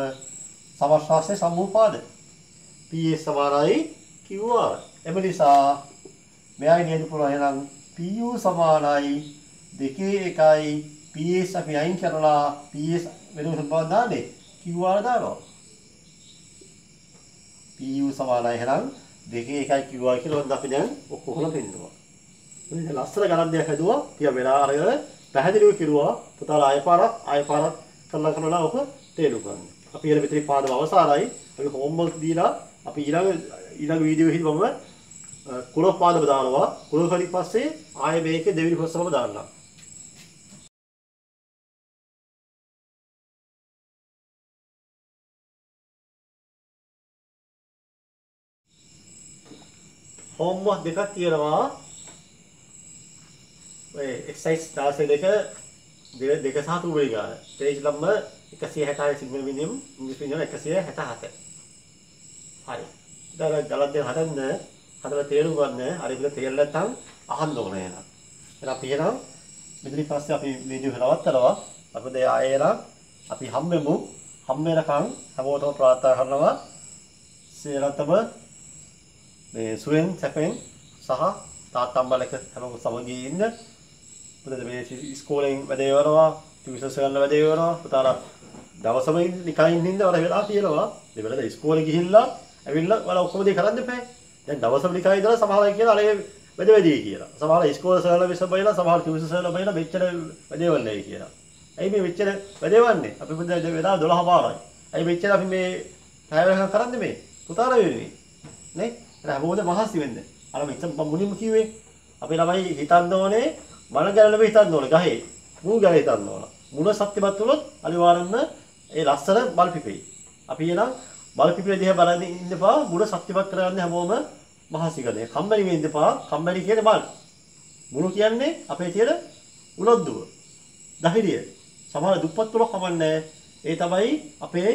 සමස්තස්සේ සම්මූපාද. PS සමානයි QR. එම නිසා මෙයයි නේද පුළුවන් එහෙනම් PU සමානයි 2 1යි PS අපි අයින් කරලා PS වෙනුවට බලන්න දාන්නේ QR දානවා. PU සමානයි එහෙනම් 2 1යි QR කියලා වන්ද අපි දැන් ඔක්කොම පෙන්නනවා. ඉතින් ලස්සන ගණන් දෙයක් හදුවා. ටික වෙලා අරගෙන පැහැදිලිව කිරුවා. පුතාලා ආය පාරක් කරලා ඔක තේරුම් ගන්න. අපි ඊළ මෙතන පාඩම අවසానයි. අපි හෝම්වර්ක් දීලා අපි ඊළඟ වීඩියෝ එකේදී මම කුල පාඩම දානවා. කුල වලින් පස්සේ ආයෙ මේකේ දෙවෙනි ප්‍රශ්නම දාන්නම්. හෝම්වර්ක් දෙකක් තියෙනවා. ඔය එක්සර්සයිස් 12 දෙක සහ තුනේ ගාන. පේජ් නම්බර් 166 සිංහල මිනියම් ඉංග්‍රීසි මිනියම් 167. හරි. දැන් ගලක් දෙක හදලා තේරුම් ගන්න. හරි විදිහට තේරෙලා නැත්නම් අහන්න ඕනේ එහෙනම්. එහෙනම් අපි එහෙනම් මෙතනින් පස්සේ අපි වීඩියෝ එක නවත්තනවා. අපිට ආයෙලා අපි හම්බෙමු. හම් වෙනකන් හැමෝටම ප්‍රාර්ථනා කරනවා. සියලුම මේ සුවෙන් සැපෙන් සහ තාත්තම්බල එක හැමෝම සමගී ඉන්න. පුතේ මේ ඉස්කෝලෙන් වැඩේ කරනවා, ටියුෂන් කරන්න වැඩේ කරනවා. පුතාලා දවසම නිකන් ඉන්න වල වෙලා තියෙනවා. මේ වෙලාවට ඉස්කෝලේ ගිහිල්ලා ඇවිල්ලා වල ඔක්කොම දේ කරන්න එපා. දැන් දවසම නිකන් ඉඳලා සමහරවල් කියලා අනේ වැඩේ කියලා. සමහර ඉස්කෝලේ සර්ලා විස බයිලා, සමහර ටියුෂන් සර්ලා බයිලා මෙච්චර වැඩේ වන්නේ කියලා. ඇයි මේ මෙච්චර වැඩේ වන්නේ? අපි පුතේ වෙලා 12:00යි. ඇයි මෙච්චර අපි මේ පැය වෙනකන් කරන්නේ මේ? පුතාලා වෙන්නේ. නේ? හැමෝම මහසි වෙන්න. අර මෙච්චර මම මුලින්ම කිව්වේ අපේ ළමයි හිතන්න ඕනේ මන ගැලලෙම හිතන්න ඕනේ ගහේ. මුණු ගැල හිතන්න ඕන. මුණ සත්‍යමත් වුණොත් අනිවාර්යෙන්ම ඒ ලස්සන මල් පිපෙයි. අපි එනම් මල් පිපෙන දිහා බලන් ඉන්නපා මුණ සත්‍යමත් කරගන්න හැමෝම මහසි ගන්නේ. කම්මැලි වෙන්න එපා. කම්මැලි කියන්නේ මල්. මුණු කියන්නේ අපේ තියෙන උනන්දුව. ධෛර්යය. සමහර දුප්පත් වුණොත් කමන්නේ. ඒ තමයි අපේ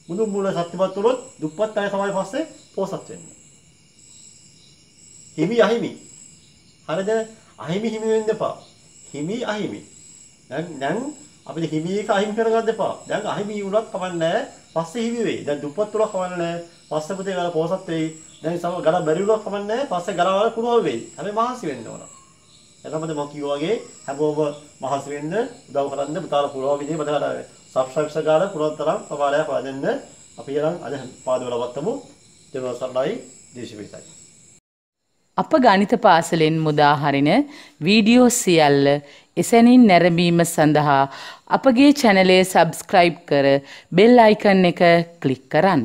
මුණ සත්‍යමත් වුණොත් දුප්පත් අය තමයි පස්සේ පොසත් වෙන්නේ. හිමි අහිමි. හරිද? අහිමි හිමි වෙන්න එපා. හිමි අහිමි. දැන් අපිට හිමි එක අහිමි කරගන්න එපා. දැන් අහිමි වුණත් කමන්නේ පස්සේ හිමි වෙයි. දැන් දුප්පත් වුණා කමන්නේ පස්සේ පුතේ ගාලා පොසත් වෙයි. දැන් සම ගල බැරි වුණා කමන්නේ පස්සේ ගලවල කුණුව වෙයි. හැබැයි මහන්සි වෙන්න ඕන. එතකොට මම කිව්වා වගේ හැමෝම මහන්සි වෙන්න උදව් කරන්න පුතාලා පුළුවන් විදිහේ බදාලා සබ්ස්ක්‍රයිබ් කරලා පුළුවන් තරම් ප්‍රමාණයක් වදින්න. අපි ඊළඟ අද පාඩම ලබත්තමු. දෙවන සර්ණයි දේශවිතයි. අප ගණිත පාසලෙන් මුදා හරින වීඩියෝ සියල්ල එසැනින් නැරඹීම සඳහා අපගේ චැනලය සබ්ස්ක්‍රයිබ් කර බෙල් අයිකන් එක ක්ලික් කරන්න.